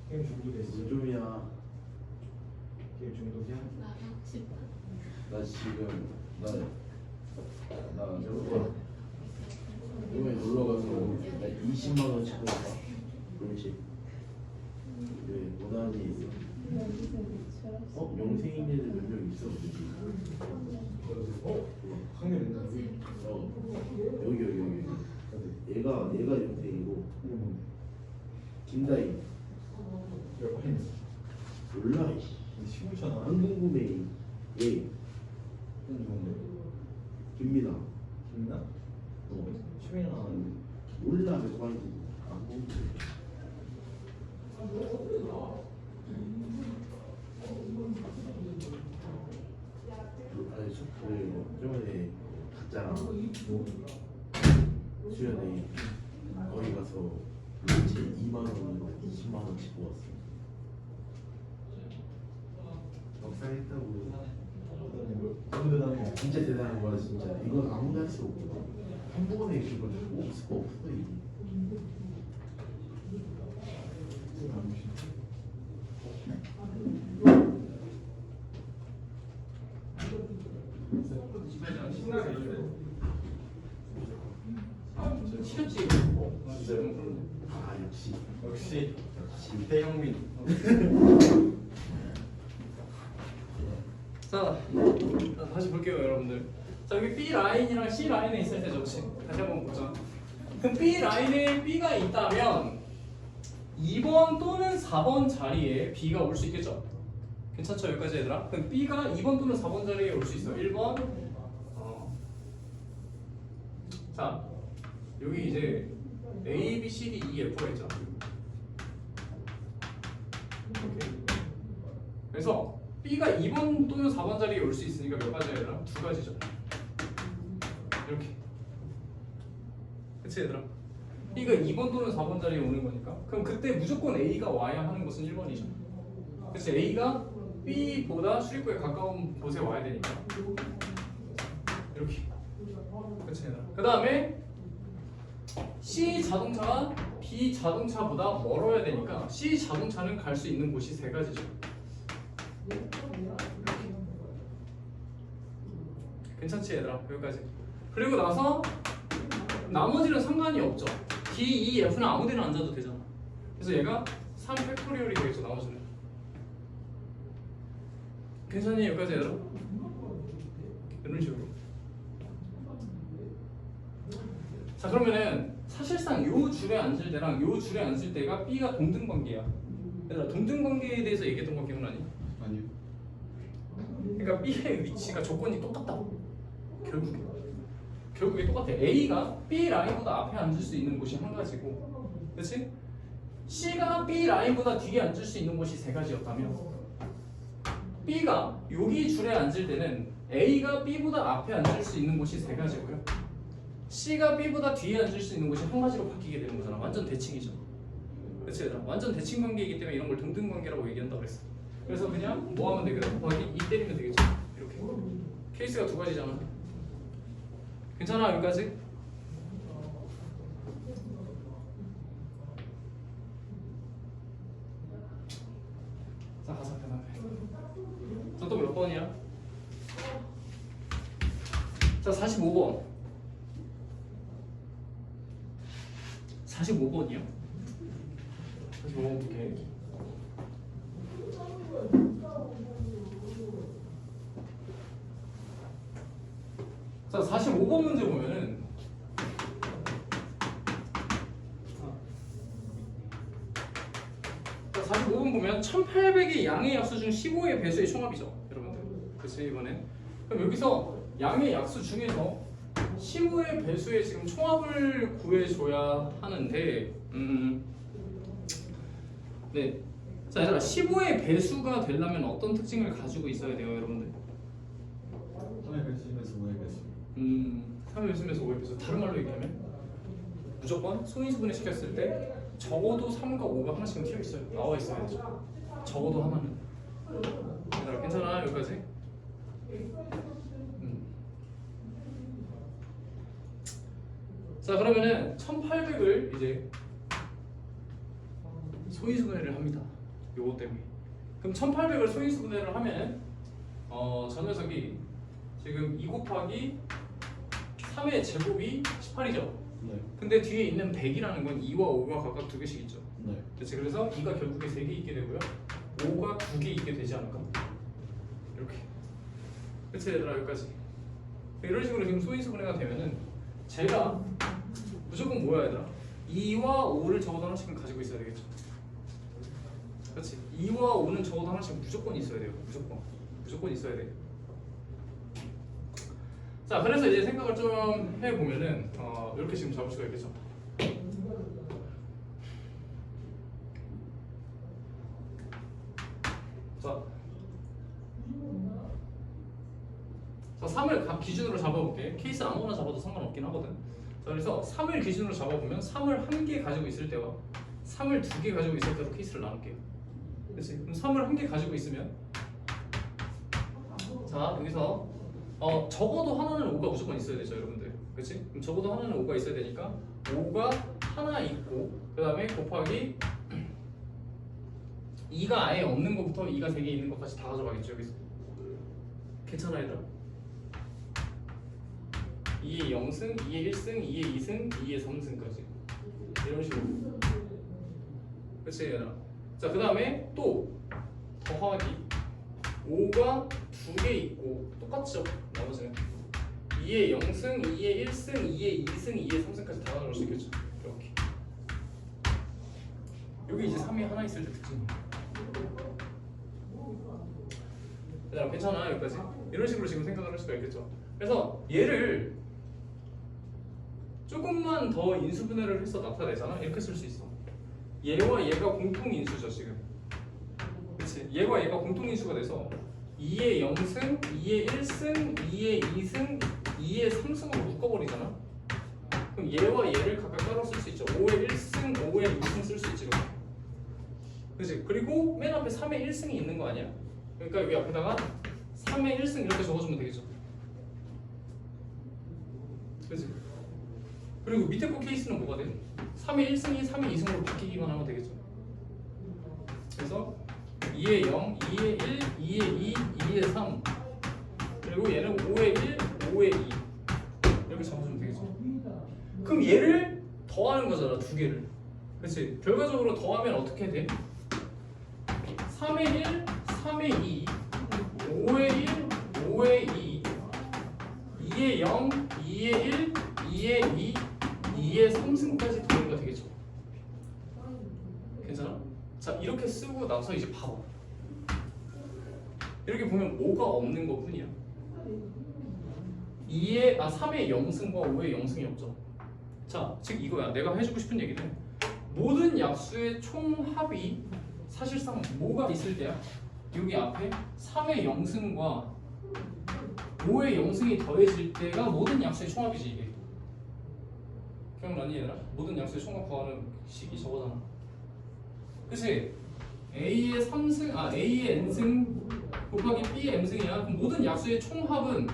게임 중독됐어. 요즘이야. 게임 중독이야? 나 지금 나 저거 이번에 놀러 가서 나 20만 원 치고 왔다. 그렇지. 왜 원한이 있어? 영생인 애들 몇 명 있어 그지? 학년 있나? 여기 얘가 영생이고 김다희 몇 번? 몰라 이씨. 시구잖아. 안 궁금해 얘 누군데? 김민아 김나? 최민아 나왔는데. 몰라 몇 번인지 안 궁금해 아니 저번에 갔잖아 수련회 거기 가서 제 2만 원, 20만 원 치고 왔어 적당했다고 너무 대단해. 진짜 대단한 거야 진짜 이건 아무나 할 수 없고 한 번에 이걸 올 수가 없어 이게 싫었지. 아 역시 역시 역시 대형민. 자, 다시 볼게요, 여러분들. 자, 여기 B 라인이랑 C 라인에 있을 때 좋지. 다시 한번 보자. 그럼 B 라인에 B가 있다면 2번 또는 4번 자리에 B가 올 수 있겠죠? 괜찮죠, 여기까지 얘들아? 그럼 B가 2번 또는 4번 자리에 올 수 있어. 1번. 자, 여기 이제 A, B, C, D, E, F가 있잖아. 오케이. 그래서 B가 2번 또는 4번 자리에 올 수 있으니까 몇 가지야 얘들아? 두 가지죠. 이렇게. 그치 얘들아? B가 2번 또는 4번 자리에 오는 거니까 그럼 그때 무조건 A가 와야 하는 것은 1번이죠. 그치? A가 B보다 출입구에 가까운 곳에 와야 되니까 이렇게. 그치 얘들아? 그 다음에 C 자동차가 B 자동차보다 멀어야 되니까 C 자동차는 갈 수 있는 곳이 세 가지죠. 괜찮지 얘들아? 여기까지. 그리고 나서 나머지는 상관이 없죠. D, E, F는 아무 데나 앉아도 되잖아. 그래서 얘가 3 팩토리얼이 되겠죠. 나머지는. 괜찮니 여기까지 얘들아? 이런 식으로. 자 그러면은 사실상 요 줄에 앉을 때랑 요 줄에 앉을 때가 B가 동등관계야. 얘들아 동등관계에 대해서 얘기했던 거 기억나니? 아니요. 그러니까 B의 위치가 조건이 똑같다고. 결국에 똑같아. A가 B 라인보다 앞에 앉을 수 있는 곳이 한 가지고, 그렇지? C가 B 라인보다 뒤에 앉을 수 있는 곳이 세 가지였다면, B가 여기 줄에 앉을 때는 A가 B보다 앞에 앉을 수 있는 곳이 세 가지고요. C가 B보다 뒤에 앉을 수 있는 곳이 한 가지로 바뀌게 되는 거잖아. 완전 대칭이죠. 그렇지 얘들아? 완전 대칭 관계이기 때문에 이런 걸 동등 관계라고 얘기한다고 했어. 그래서 그냥 뭐 하면 되겠다. 곱하기 2 때리면 되겠죠. 이렇게. 케이스가 두 가지잖아. 괜찮아 여기까지? 자 가자 그 다음에 자 또 몇 번이야? 자 45번 45번이요? 45번 볼게. 자 45번 문제 보면은 자 45번 보면 1800의 양의 약수 중 15의 배수의 총합이죠 여러분들. 그치 이번엔. 그럼 여기서 양의 약수 중에서 15의 배수의 지금 총합을 구해줘야 하는데 네. 자 얘들아 15의 배수가 되려면 어떤 특징을 가지고 있어야 돼요 여러분들? 3의 배수에서 5의 배수. 3의 배수에서 5의 배수. 다른 말로 얘기하면 무조건 소인수분해 시켰을 때 적어도 3과 5가 하나씩은 튀어 있어요. 나와 있어야 되죠. 적어도 하나는. 얘들아 괜찮아 여기까지? 자 그러면은 1800을 이제 소인수분해를 합니다. 요거 때문에. 그럼 1800을 소인수분해를 하면 저 녀석이 지금 2 곱하기 3의 제곱이 18이죠. 네. 근데 뒤에 있는 100이라는 건 2와 5가 각각 2개씩 있죠. 네. 그렇지. 그래서 2가 결국에 3개 있게 되고요. 5가 2개 있게 되지 않을까? 이렇게. 그치 얘들아 여기까지. 이런 식으로 지금 소인수 분해가 되면은 제가 무조건 뭐야 얘들아? 2와 5를 적어도 하나씩은 가지고 있어야 되겠죠. 그렇지. 2와 5는 적어도 하나씩 무조건 있어야 돼요. 무조건 있어야 돼. 자, 그래서 이제 생각을 좀 해보면은 이렇게 지금 잡을 수가 있겠죠. 자, 3을 각 기준으로 잡아볼게. 케이스 아무거나 잡아도 상관없긴 하거든. 자, 그래서 3을 기준으로 잡아보면 3을 1개 가지고 있을 때와 3을 2개 가지고 있을 때로 케이스를 나눌게요. 그렇지? 그럼 3을 1개 가지고 있으면 자, 여기서 적어도 하나는 5가 무조건 있어야 되죠, 여러분들. 그렇지? 그럼 적어도 하나는 5가 있어야 되니까 5가 하나 있고 그 다음에 곱하기 2가 아예 없는 것부터 2가 3개 있는 것까지 다 가져가겠죠, 여기서. 괜찮아, 얘들아? 2의 0승, 2의 1승, 2의 2승, 2의 3승까지 이런 식으로. 그치 얘들아? 자, 그 다음에 또 더하기 5가 2개 있고 똑같죠? 나머지는 2의 0승, 2의 1승, 2의 2승, 2의 3승까지 다 가져올 수 있겠죠? 이렇게. 여기 이제 3이 하나 있을 때 특징이야. 얘들아 괜찮아 여기까지? 이런 식으로 지금 생각을 할 수가 있겠죠? 그래서 얘를 조금만 더 인수분해를 해서 나타내잖아? 이렇게 쓸 수 있어. 얘와 얘가 공통인수죠 지금. 그치? 얘와 얘가 공통인수가 돼서 2의 0승, 2의 1승, 2의 2승, 2의 3승으로 묶어버리잖아? 그럼 얘와 얘를 각각 따로 쓸 수 있죠. 5의 1승, 5의 2승 쓸 수 있지 이렇게. 그치? 그리고 맨 앞에 3의 1승이 있는 거 아니야? 그러니까 여기 앞에다가 3의 1승 이렇게 적어주면 되겠죠. 그치? 그리고 밑에 거 케이스는 뭐가 돼? 3의 1승이 3의 2승으로 바뀌기만 하면 되겠죠. 그래서 2의 0, 2의 1, 2의 2, 2의 3 그리고 얘는 5의 1, 5의 2 이렇게 잡아주면 되겠죠. 그럼 얘를 더하는 거잖아, 두 개를. 그치? 결과적으로 더하면 어떻게 돼? 3의 1, 3의 2, 5의 1, 5의 2 2의 0, 2의 1, 2의 2, 2의 3승까지 더하기가 되겠죠. 괜찮아? 자, 이렇게 쓰고 나서 이제 봐봐. 이렇게 보면 5가 없는 것 뿐이야. 3의 0승과 5의 0승이 없죠. 자, 즉 이거야. 내가 해주고 싶은 얘기는 모든 약수의 총합이 사실상 뭐가 있을 때야? 여기 앞에 3의 0승과 5의 0승이 더해질 때가 모든 약수의 총합이지 이게. 기억나니 얘들아? 모든 약수의 총합 구하는 식이 저거잖아. 그치? A의 3승, A의 n승 곱하기 B의 m승이야. 그럼 모든 약수의 총합은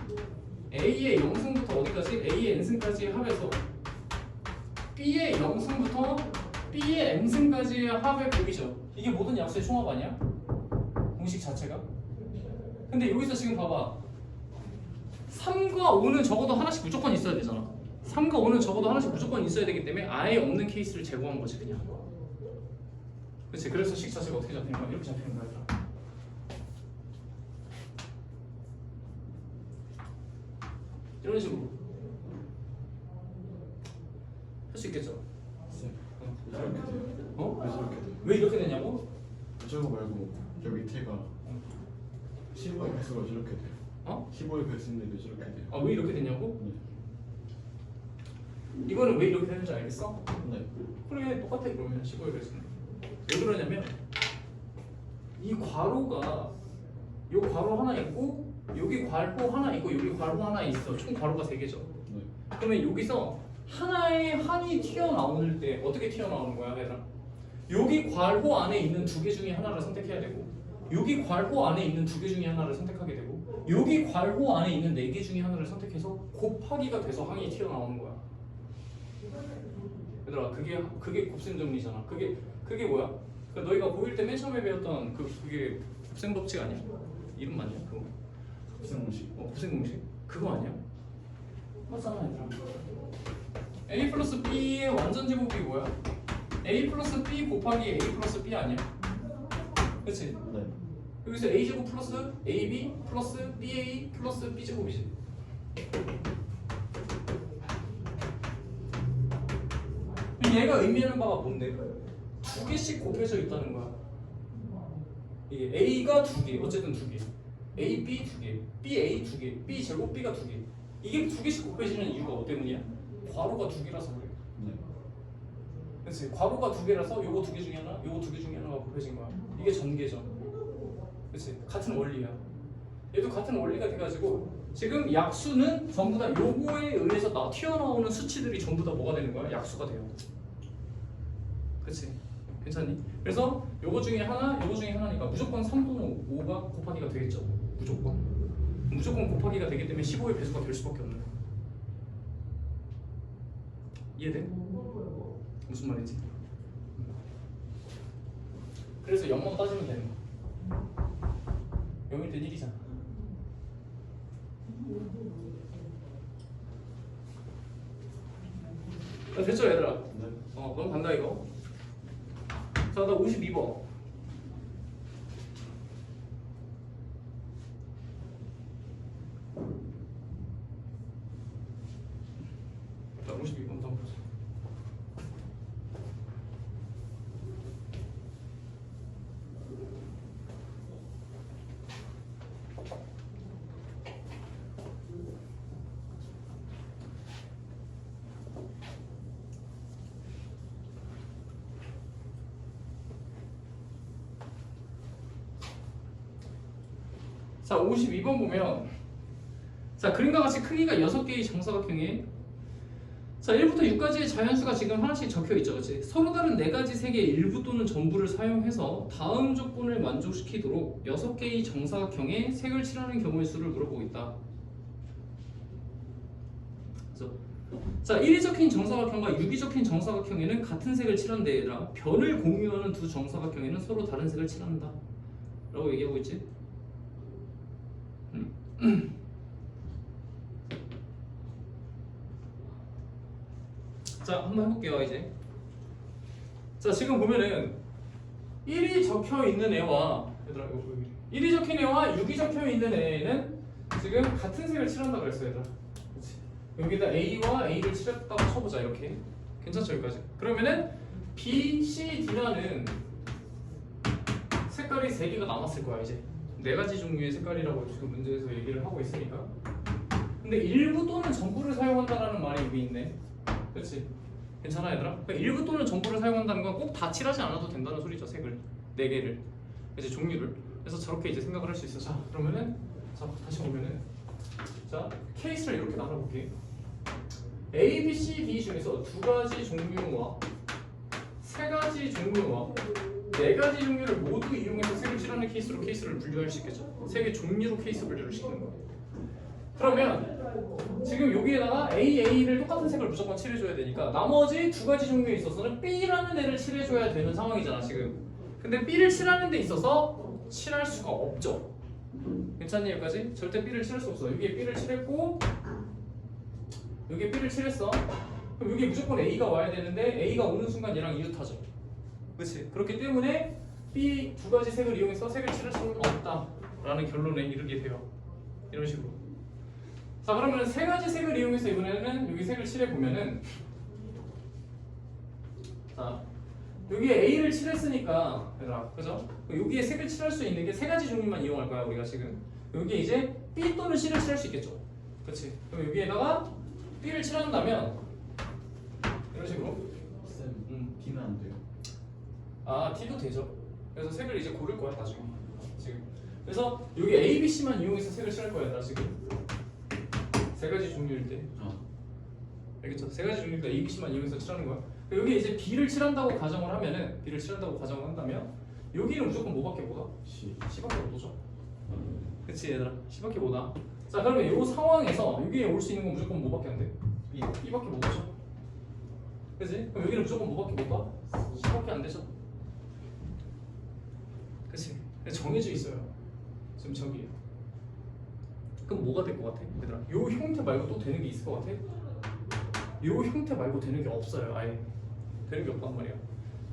A의 0승부터 어디까지? A의 n승까지의 합에서 B의 0승부터 B의 m승까지의 합의 곱이죠. 이게 모든 약수의 총합 아니야? 공식 자체가? 근데 여기서 지금 봐봐. 3과 5는 적어도 하나씩 무조건 있어야 되잖아. 3과 5는 적어도 하나씩 무조건 있어야 되기 때문에 아예 없는 케이스를 제거한 거지 그냥. 그렇지? 그래서 식 자체가 어떻게 잡히는 거야? 이렇게 잡히는 거야. 이런 식으로 할 수 있겠죠? 이렇게 돼요. 어? 그래서 이렇게 돼요. 왜 이렇게 되냐고? 저거 말고 저 밑에가 15의 배수가 이렇게 돼요. 어? 15의 배수인데도 이렇게 돼요. 왜 이렇게 되냐고? 네. 이거는 왜 이렇게 되는지 알겠어? 네. 그래 똑같아 그러면 15의 배수는 왜 그러냐면 이 괄호가 요 괄호 하나 있고 여기 괄호 하나 있고 여기 괄호 하나 있어. 총 괄호가 3개죠. 네. 그러면 여기서 하나의 한이 튀어나올 때 어떻게 튀어나오는 거야 얘들아? 여기 괄호 안에 있는 2개 중에 하나를 선택해야 되고 여기 괄호 안에 있는 2개 중에 하나를 선택하게 되고 여기 괄호 안에 있는 4개 중에 하나를 선택해서 곱하기가 돼서 항이 튀어나오는 거야. 얘들아 그게 곱셈 정리잖아. 그게 뭐야? 그러니까 너희가 고1 때 맨 처음에 배웠던 그게 곱셈 법칙 아니야? 이름 맞냐? 그거 곱셈 공식. 곱셈 공식? 그거 아니야? 맞잖아 얘들아. A 플러스 B의 완전 제곱이 뭐야? A 플러스 B 곱하기 A 플러스 B 아니야? 그치? 네. 여기서 a제곱 플러스 ab 플러스 ba 플러스 b제곱이지. 얘가 의미하는 바가 뭔데? 두 개씩 곱해져 있다는 거야. 이게 a가 두 개, 어쨌든 두 개, a, b 두 개, b, a 두 개, b 제곱 b가 두 개. 이게 두 개씩 곱해지는 이유가 뭐 때문이야? 괄호가 두 개라서 그래. 그렇지. 괄호가 두 개라서 요거 두 개 중에 하나, 요거 두 개 중에 하나가 곱해진 거야. 이게 전개죠. 그렇지. 같은 원리야. 얘도 같은 원리가 돼가지고 지금 약수는 전부 다 요거에 의해서 튀어나오는 수치들이 전부 다 뭐가 되는 거야? 약수가 돼요. 그렇지. 괜찮니? 그래서 요거 중에 하나, 요거 중에 하나니까 무조건 3분의 5가 곱하기가 되겠죠. 무조건 곱하기가 되기 때문에 15의 배수가 될 수밖에 없는 거야. 이해돼? 무슨 말인지? 그래서 0만 따지면 되는 거야. 0일 땐 1이잖아. 됐죠 얘들아? 네. 그럼 간다 이거. 자, 나 52번. 자, 52번 한번 보자. 자, 52번 보면 자, 그림과 같이 크기가 6개의 정사각형에 자, 1부터 6까지의 자연수가 지금 하나씩 적혀있죠. 그치? 서로 다른 4가지 색의 일부 또는 전부를 사용해서 다음 조건을 만족시키도록 6개의 정사각형에 색을 칠하는 경우의 수를 물어보고 있다. 그래서 자, 1이 적힌 정사각형과 6이 적힌 정사각형에는 같은 색을 칠한데 얘들아, 변을 공유하는 두 정사각형에는 서로 다른 색을 칠한다 라고 얘기하고 있지. 자, 한번 해볼게요 이제. 자, 지금 보면은 1이 적혀있는 애와 얘들아 이거 보여. 1이 적힌 애와 6이 적혀있는 애는 지금 같은 색을 칠한다 그랬어 얘들아. 그치? 여기다 A와 A를 칠했다고 쳐보자 이렇게. 괜찮죠 여기까지? 그러면은 B, C, D라는 색깔이 3개가 남았을 거야 이제. 4가지 종류의 색깔이라고 지금 문제에서 얘기를 하고 있으니까. 근데 일부 또는 전부를 사용한다라는 말이 여기 있네. 그렇지? 괜찮아 얘들아? 그러니까 일부 또는 전부를 사용한다는 건 꼭 다 칠하지 않아도 된다는 소리죠. 색을 4개를 이제 종류를. 그래서 저렇게 이제 생각을 할 수 있어. 자, 그러면은 자, 다시 보면은 자, 케이스를 이렇게 나눠볼게. A, B, C, D 중에서 2가지 종류와 3가지 종류와 4가지 종류를 모두 이용해서 색을 칠하는 케이스로 케이스를 분류할 수 있겠죠. 3개 종류로 케이스 분류를 시키는 거예요. 그러면 지금 여기에다가 A를 똑같은 색을 무조건 칠해줘야 되니까 나머지 2가지 종류에 있어서는 B라는 애를 칠해줘야 되는 상황이잖아 지금. 근데 B를 칠하는 데 있어서 칠할 수가 없죠. 괜찮니 여기까지? 절대 B를 칠할 수 없어. 여기에 B를 칠했고 여기에 B를 칠했어. 그럼 여기에 무조건 A가 와야 되는데 A가 오는 순간 얘랑 이웃하죠. 그렇지? 그렇기 때문에 B 2가지 색을 이용해서 색을 칠할 수는 없다라는 결론에 이르게 돼요. 이런 식으로. 자, 그러면 3가지 색을 이용해서 이번에는 여기 색을 칠해 보면은 자, 여기에 A를 칠했으니까 얘들아, 그죠? 여기에 색을 칠할 수 있는 게 3가지 종류만 이용할 거야 우리가 지금. 여기에 이제 B 또는 C를 칠할 수 있겠죠. 그렇지? 그럼 여기에다가 B를 칠한다면 이런 식으로. 쌤, B는 안 돼요. 아, T도 되죠. 그래서 색을 이제 고를 거야 나중에 지금. 그래서 여기 A, B, C만 이용해서 색을 칠할 거야 나 지금. 3가지 종류일 때. 알겠죠? 3가지 종류일 때 A, B, C만 이용해서 칠하는 거야. 여기 이제 B를 칠한다고 가정을 하면은 B를 칠한다고 가정을 한다면 여기는 무조건 뭐밖에 못 와? C밖에 못 오죠. 그치 얘들아? C밖에 못 와. 자, 그러면 이 상황에서 여기에 올 수 있는 건 무조건 뭐밖에 안 돼? B밖에 못 오죠. 그치? 그럼 여기는 무조건 뭐밖에 못 와? C밖에 안 되죠. 그치? 정해져 있어요. 지금 저기. 그럼 뭐가 될 것 같아? 얘들아, 요 형태 말고 또 되는 게 있을 것 같아? 요 형태 말고 되는 게 없어요. 아예 되는 게 없단 말이야.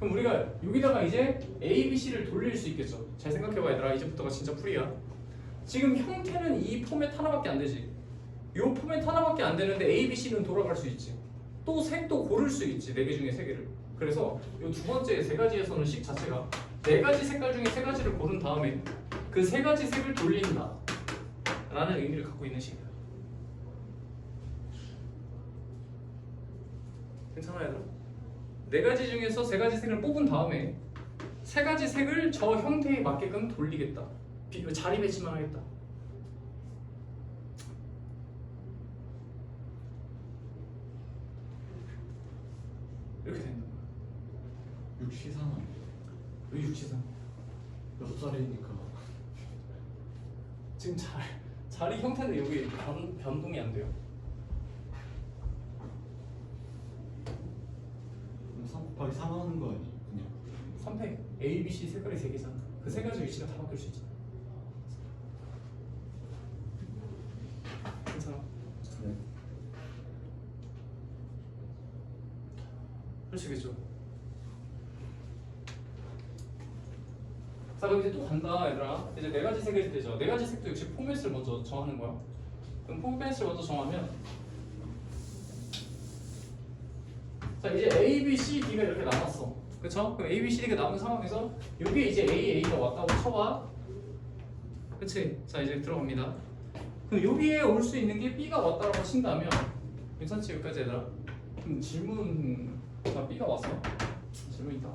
그럼 우리가 여기다가 이제 A, B, C를 돌릴 수 있겠죠. 잘 생각해봐 얘들아. 이제부터가 진짜 풀이야. 지금 형태는 이 포맷 하나밖에 안 되지. 이 포맷 하나밖에 안 되는데 A, B, C는 돌아갈 수 있지. 또 색도 고를 수 있지. 4개 중에 3개를. 그래서 이 두 번째 3가지에서는 식 자체가 4가지 색깔 중에 3가지를 고른 다음에 그 3가지 색을 돌린다 라는 의미를 갖고 있는 식이야. 괜찮아요 얘들아? 4가지 중에서 3가지 색을 뽑은 다음에 3가지 색을 저 형태에 맞게끔 돌리겠다. 자리 배치만 하겠다. 이렇게 된다. 육시상은 왜 육지상? 6살이니까 지금 자리 형태는 여기 변동이 안 돼요. 3 곱하기 3 하는 거 아니? 그냥 3팩 A, B, C 색깔이 3개잖아. 그 3가지 위치가 다 바뀔 수 있잖아. 괜찮아? 네. 그러시겠죠? 자 그럼 이제 또 간다 얘들아. 이제 4가지 색일 때죠. 4가지 색도 역시 포맷을 먼저 정하는 거야. 그럼 포맷을 먼저 정하면 자 이제 A, B, C, D가 이렇게 남았어. 그쵸? 그럼 A, B, C, D가 남은 상황에서 여기에 이제 A, A가 왔다고 쳐봐. 그치? 자 이제 들어갑니다. 그럼 여기에 올 수 있는 게 B가 왔다라고 친다면 괜찮지 여기까지 얘들아? 그럼 질문 자 B가 왔어. 질문 있다.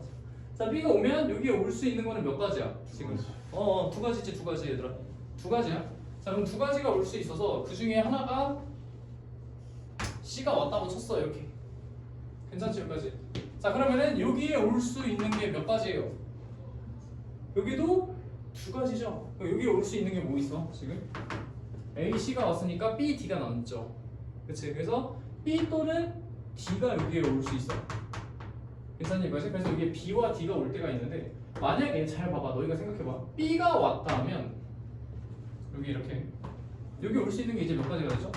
자 B가 오면 여기에 올 수 있는 거는 몇 가지야? 지금 2가지지 2가지 얘들아. 2가지야. 자 그럼 2가지가 올 수 있어서 그 중에 하나가 C가 왔다고 쳤어 이렇게. 괜찮지 여기까지? 자 그러면은 여기에 올 수 있는 게 몇 가지예요? 여기도 2가지죠. 여기에 올 수 있는 게 뭐 있어 지금? A, C가 왔으니까 B, D가 남죠. 그치? 그래서 B 또는 D가 여기에 올 수 있어. 괜찮니 이거지? 그래서 여기에 B와 D가 올 때가 있는데 만약에 잘 봐봐. 너희가 생각해봐. B가 왔다 하면 여기 이렇게 여기 올 수 있는 게 이제 몇 가지가 되죠?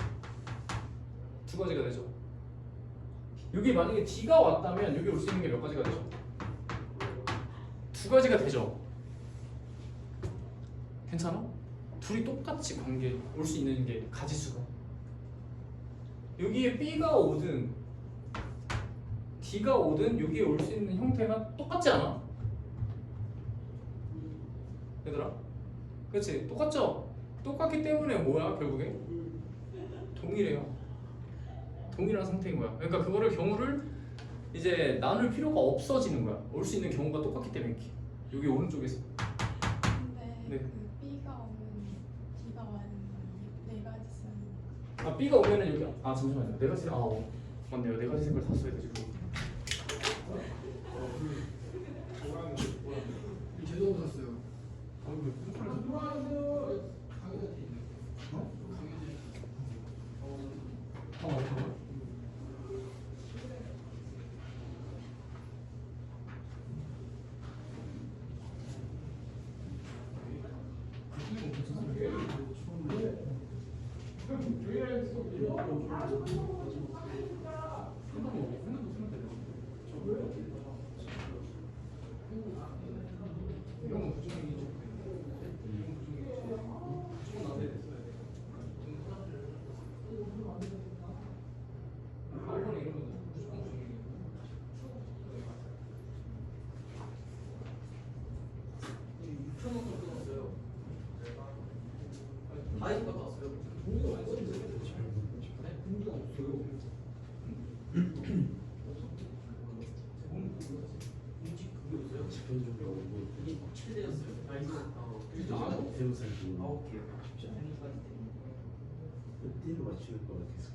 2가지가 되죠. 여기 만약에 D가 왔다면 여기 올 수 있는 게 몇 가지가 되죠? 2가지가 되죠. 괜찮아? 둘이 똑같이 관계 올 수 있는 게 가지수가. 여기에 B가 오든 D가 오든 여기에 올 수 있는 형태가 똑같지 않아? 얘들아? 그렇지? 똑같죠? 똑같기 때문에 뭐야 결국에? 동일해요. 동일한 상태인 거야. 그러니까 그거를 경우를 이제 나눌 필요가 없어지는 거야. 올 수 있는 경우가 똑같기 때문에 여기 오른쪽에서. 근데 네. 그 B가 오면 D가 와야 되는 거 4가지 쓰는 아 B가 오면은 여기 잠시만요. 4가지 맞네요. 4가지 색깔 다 써야 되지. 제도 샀어요. 띠로 맞출 것 같았어.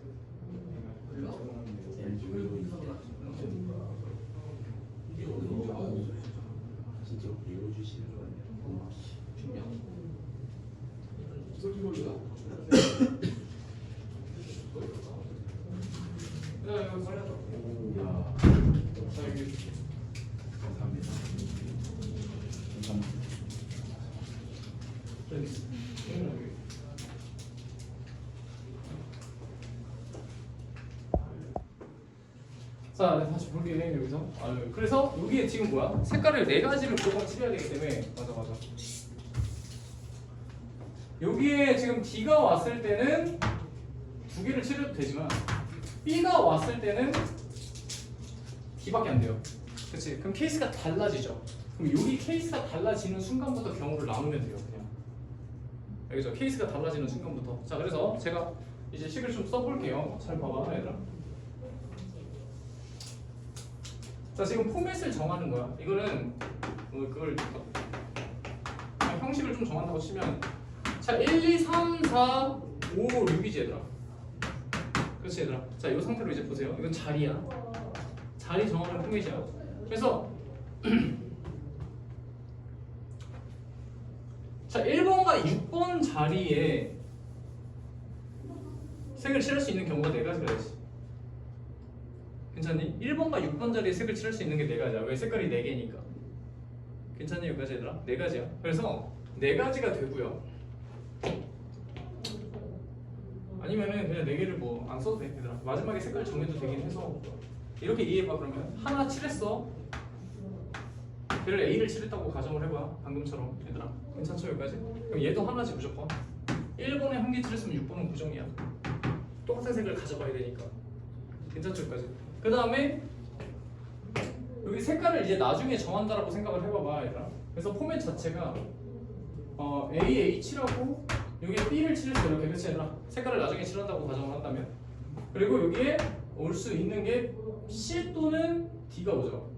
진짜 읽어주시는 거 아니야? 감사합니다. 감사합니다. 자, 네, 다시 볼게요 여기서. 그래서 여기에 지금 뭐야? 색깔을 네 가지를 무조건 칠해야 되기 때문에 맞아. 여기에 지금 D가 왔을 때는 두 개를 칠해도 되지만 B가 왔을 때는 D밖에 안 돼요. 그렇지? 그럼 케이스가 달라지죠. 그럼 여기 케이스가 달라지는 순간부터 경우를 나누면 돼요. 그냥 알겠죠? 케이스가 달라지는 순간부터. 자, 그래서 제가 이제 식을 좀 써볼게요. 잘 봐봐, 얘들아. 자, 지금 포맷을 정하는 거야. 이거는 그걸 그냥 형식을 좀 정한다고 치면, 자, 1, 2, 3, 4, 5, 6이지 얘들아. 그렇지 얘들아. 자, 이 상태로 이제 보세요. 이건 자리야. 자리 정하는 포맷이야. 그래서 자, 1번과 6번 자리에 색을 칠할 수 있는 경우가 네 가지가 있지. 괜찮니? 1번과 6번 자리에 색을 칠할 수 있는 게 네 가지야. 왜? 색깔이 네 개니까. 괜찮니? 여기까지 얘들아? 네 가지야. 그래서 네 가지가 되고요. 아니면은 그냥 네 개를 뭐 안 써도 돼, 얘들아. 마지막에 색깔 정해도 되긴 해서 이렇게 이해해봐. 그러면 하나 칠했어. 걔를 A를 칠했다고 가정을 해봐. 방금처럼 얘들아. 괜찮죠? 여기까지? 그럼 얘도 하나지 무조건. 1번에 한 개 칠했으면 6번은 부정이야. 똑같은 색을 가져가야 되니까. 괜찮죠? 여기까지? 그 다음에 여기 색깔을 이제 나중에 정한다라고 생각을 해봐봐, 얘들아. 그래서 포맷 자체가 A, H라고 여기에 B를 칠했어. 이렇게. 그치 얘들아? 색깔을 나중에 칠한다고 가정을 한다면, 그리고 여기에 올 수 있는 게 C 또는 D가 오죠.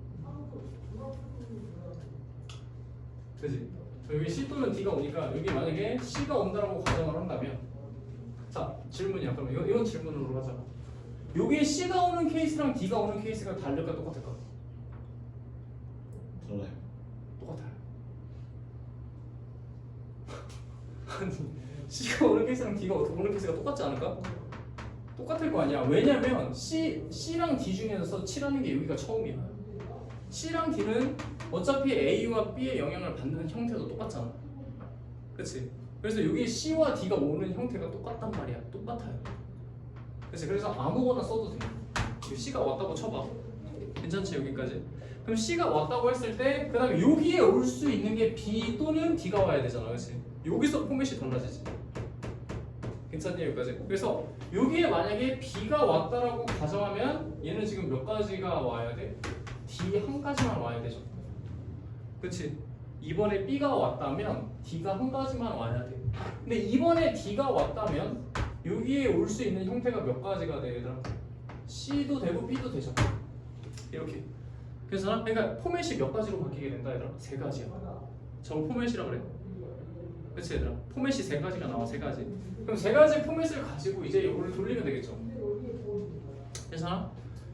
그치? 여기 C 또는 D가 오니까 여기 만약에 C가 온다라고 가정을 한다면, 자, 질문이야. 그럼 이건 질문으로 하자. 여기에 C가 오는 케이스랑 D가 오는 케이스가 다를까 똑같을까? 달라요. 똑같아요. 아니, C가 오는 케이스랑 D가 오는 케이스가 똑같지 않을까? 똑같을 거 아니야. 왜냐면 C랑 D 중에서 칠하는 게 여기가 처음이야. C랑 D는 어차피 A와 B의 영향을 받는 형태도 똑같잖아. 그치? 그래서 여기 C와 D가 오는 형태가 똑같단 말이야. 똑같아요. 그치? 그래서 아무거나 써도 돼. 여기 C가 왔다고 쳐봐. 괜찮지? 여기까지. 그럼 C가 왔다고 했을 때, 그 다음에 여기에 올 수 있는 게 B 또는 D가 와야 되잖아. 그치? 여기서 포맷이 달라지지. 괜찮니? 여기까지. 그래서 여기에 만약에 B가 왔다라고 가정하면 얘는 지금 몇 가지가 와야 돼? D 한 가지만 와야 되죠. 그치? 이번에 B가 왔다면 D가 한 가지만 와야 돼. 근데 이번에 D가 왔다면 여기에 올 수 있는 형태가 몇 가지가 돼, 얘들아? C도 되고 B도 되죠. 이렇게. 그래서 그러니까 포맷이 몇 가지로 바뀌게 된다, 얘들아? 세 가지야. 저거 포맷이라 그래. 그치, 얘들아? 포맷이 세 가지가 나와, 세 가지. 그럼 세 가지 포맷을 가지고 이제 이거를 돌리면 되겠죠. 괜찮아?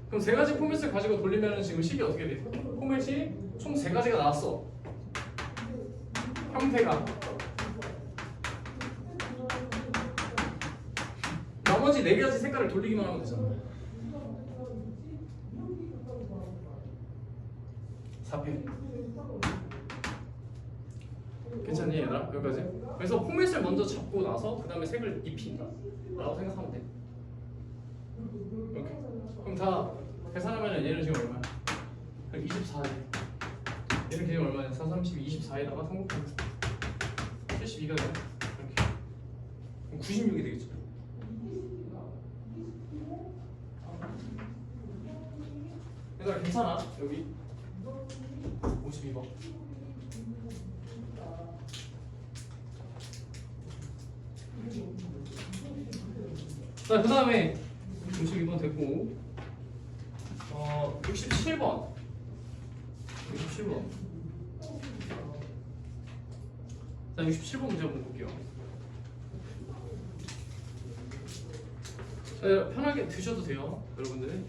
그럼 세 가지 포맷을 가지고 돌리면은 지금 식이 어떻게 돼? 포맷이 총 세 가지가 나왔어. 형태가. 나머지 네 가지 색깔을 돌리기만 하면 되잖아. 4팩. 괜찮니 얘들아? 여기까지? 그래서 포맷을 먼저 잡고 나서 그 다음에 색을 입힌다 라고 생각하면 돼. 이렇게. 그럼 다 계산하면 얘는 지금 얼마야? 24에 얘는 지금 얼마야? 4, 32, 24에다가 3 곱하면 72가 돼. 이렇게. 그럼 96이 되겠죠. 얘들아 괜찮아? 여기 52번. 자, 그 다음에 52번 됐고 67번 67번. 자, 67번 문제 한번 볼게요. 자, 편하게 드셔도 돼요, 여러분들.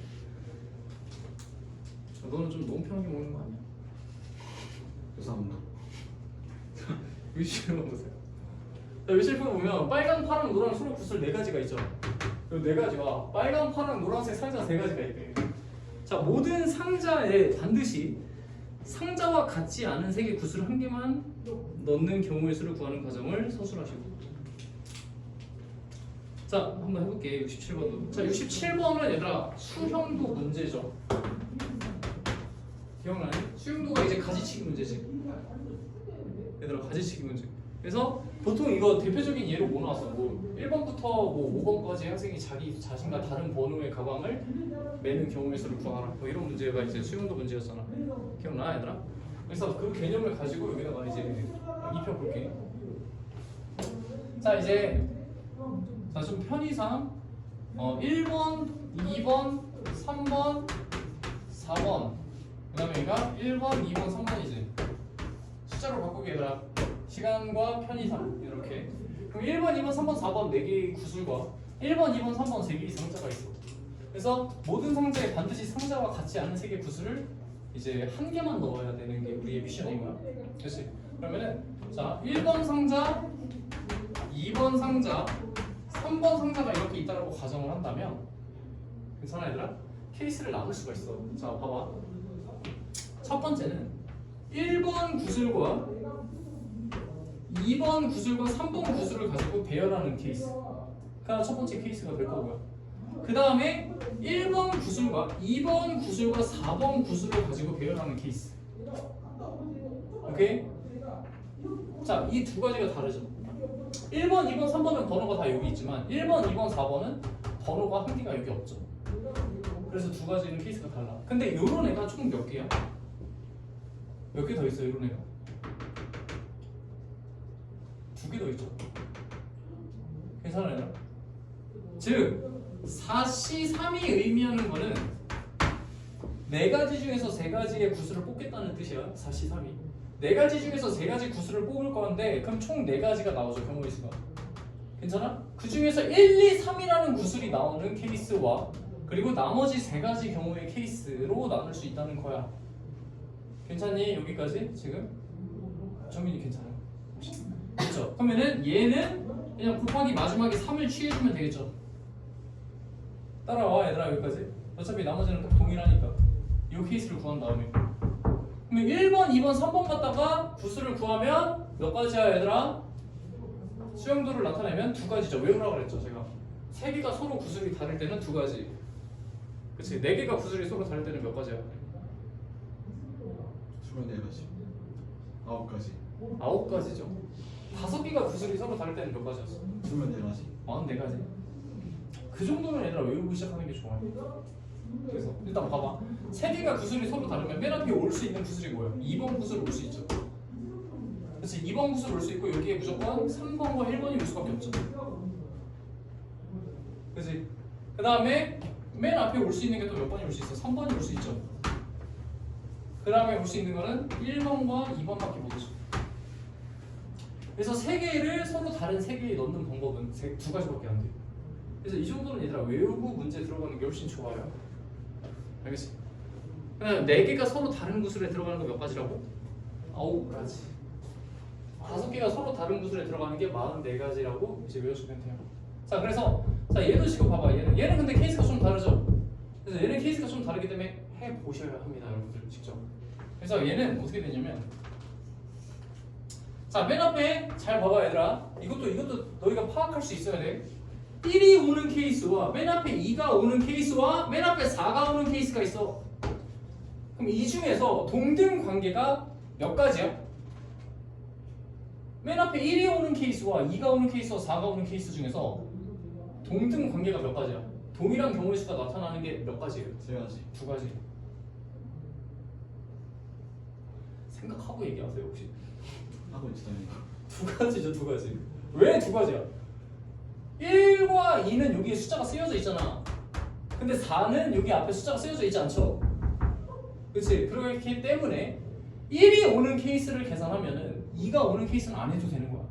자, 너는 좀 너무 편하게 먹는 거 아니야? 죄송합니다. 67번 보세요. 자, 67번 보면 빨간, 파랑, 노랑, 초록, 구슬 네 가지가 있죠. 이 네 가지와 빨간, 파랑, 노란색 상자 세 가지가 있대. 자, 모든 상자에 반드시 상자와 같지 않은 색의 구슬 한 개만 넣는 경우의 수를 구하는 과정을 서술하시고. 자, 한번 해볼게. 67번도. 자, 67번은 얘들아 수형도 문제죠. 기억나니? 수용도가 이제 가지치기 문제지. 얘들아 가지치기 문제. 그래서 보통 이거 대표적인 예로 뭐 나왔어? 뭐 1번부터 뭐 5번까지 학생이 자기 자신과 다른 번호의 가방을 매는 경우의 수를 구하라. 뭐 이런 문제가 이제 수용도 문제였잖아. 기억나 얘들아? 그래서 그 개념을 가지고 여기다가 이제 입혀볼게. 자 이제 좀 편의상 1번, 2번, 3번, 4번 그 다음에 여기가 1번, 2번, 3번이지. 숫자로 바꾸게 얘들아. 시간과 편의상 이렇게. 그럼 1번, 2번, 3번, 4번 4개의 구술과 1번, 2번, 3번 3개의 상자가 있어. 그래서 모든 상자에 반드시 상자와 같지 않은 3개의 구술을 이제 한 개만 넣어야 되는 게 우리의 미션인 거야. 그렇지? 그러면은 자 1번 상자, 2번 상자, 3번 상자가 이렇게 있다라고 가정을 한다면 괜찮아 얘들아? 케이스를 나눌 수가 있어. 자 봐봐. 첫 번째는 1번 구술과 2번 구술과 3번 구술을 가지고 배열하는 케이스가 첫 번째 케이스가 될 거고요. 그 다음에 1번 구술과 2번 구술과 4번 구술을 가지고 배열하는 케이스. 오케이? 자, 이 두 가지가 다르죠. 1번, 2번, 3번은 번호가 다 여기 있지만 1번, 2번, 4번은 번호가 한 개가 여기 없죠. 그래서 두 가지는 케이스가 달라. 근데 요런 애가 총 몇 개야? 몇 개 더 있어요, 요런 애가? 2개 더 있죠. 괜찮아요? 즉 4C3이 의미하는 거는 4가지 중에서 3가지의 구수를 뽑겠다는 뜻이야. 4C3이 4가지 중에서 3가지 구수를 뽑을 건데 그럼 총 4가지가 나오죠. 경우의 수가. 괜찮아? 그 중에서 1, 2, 3이라는 구술이 나오는 케이스와 그리고 나머지 3가지 경우의 케이스로 나눌 수 있다는 거야. 괜찮니? 여기까지 지금? 정민이 괜찮아? 그렇죠? 그러면은 얘는 그냥 곱하기 마지막에 3을 취해주면 되겠죠? 따라와 얘들아 여기까지. 어차피 나머지는 다 동일하니까 이 케이스를 구한 다음에 그러면 1번, 2번, 3번 갖다가 구수를 구하면 몇 가지야 얘들아? 수용도를 나타내면 2가지죠. 외우라고 그랬죠 제가. 3개가 서로 구술이 다를 때는 2가지. 그치? 4개가 구술이 서로 다를 때는 몇 가지야? 24가지 9가지 9가지죠. 5개가 구술이 서로 다를 때는 몇 가지였어? 24가지 44가지. 그 정도면 얘들아 외우고 시작하는 게 좋아요. 그래서 일단 봐봐. 3개가 구술이 서로 다르면 맨 앞에 올 수 있는 구술이 뭐야? 2번 구술 올 수 있죠. 그렇지? 2번 구술 올 수 있고 여기에 무조건 3번과 1번이 올 수밖에 없죠. 그렇지? 그 다음에 맨 앞에 올 수 있는 게 또 몇 번이 올 수 있어? 3번이 올 수 있죠. 그 다음에 올 수 있는 거는 1번과 2번밖에 못 오죠. 그래서 3개를 서로 다른 3개에 넣는 방법은 2가지밖에 안 돼. 그래서 이 정도는 얘들아 외우고 문제 들어가는 게 훨씬 좋아요. 알겠지? 그냥 4개가 서로 다른 구술에 들어가는 거 몇 가지라고? 9가지. 5개가 서로 다른 구술에 들어가는 게 44가지라고 이제 외워주면 돼요. 자 그래서 자 얘도 지금 봐봐. 얘는 근데 케이스가 좀 다르죠. 그래서 얘는 케이스가 좀 다르기 때문에 해보셔야 합니다 여러분들 직접. 그래서 얘는 어떻게 되냐면 자 맨 앞에 잘 봐봐 얘들아. 이것도 너희가 파악할 수 있어야 돼. 1이 오는 케이스와 맨 앞에 2가 오는 케이스와 맨 앞에 4가 오는 케이스가 있어. 그럼 이 중에서 동등 관계가 몇 가지야? 맨 앞에 1이 오는 케이스와 2가 오는 케이스와 4가 오는 케이스 중에서 동등 관계가 몇 가지야? 동일한 경우의 수가 나타나는 게 몇 가지예요? 3가지 2가지. 생각하고 얘기하세요 혹시? 하고 있잖아요 2가지죠 2가지. 왜 2가지야? 1과 2는 여기에 숫자가 쓰여져 있잖아. 근데 4는 여기 앞에 숫자가 쓰여져 있지 않죠? 그렇지? 그렇기 때문에 1이 오는 케이스를 계산하면은 2가 오는 케이스는 안 해도 되는 거야.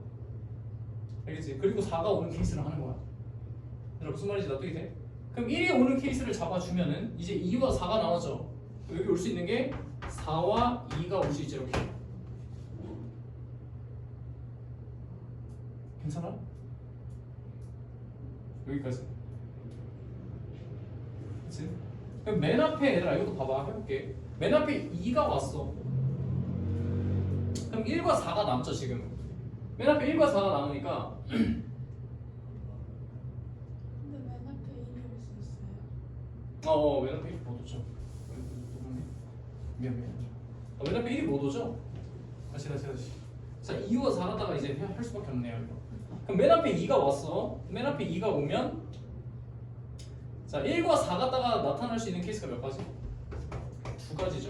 알겠지? 그리고 4가 오는 케이스를 하는 거야. 얘들아 무슨 말인지 납득이 돼? 그럼 1이 오는 케이스를 잡아주면은 이제 2와 4가 나왔죠. 여기 올 수 있는 게 4와 2가 올 수 있지 이렇게. 괜찮아? 여기까지. 그치? 그럼 맨 앞에 얘들아 이것도 봐봐 해볼게. 맨 앞에 2가 왔어. 그럼 1과 4가 남죠 지금. 맨 앞에 1과 4가 남으니까 근데 맨 앞에 1이 올 수 있어요? 맨 앞에 1 못 오죠. 미안. 맨 앞에 1이 못 오죠? 다시. 자 2와 4 갖다가 이제 할 수밖에 없네요. 이거. 그럼 맨 앞에 2가 왔어. 맨 앞에 2가 오면 자 1과 4 갖다가 나타날 수 있는 케이스가 몇 가지? 두 가지죠.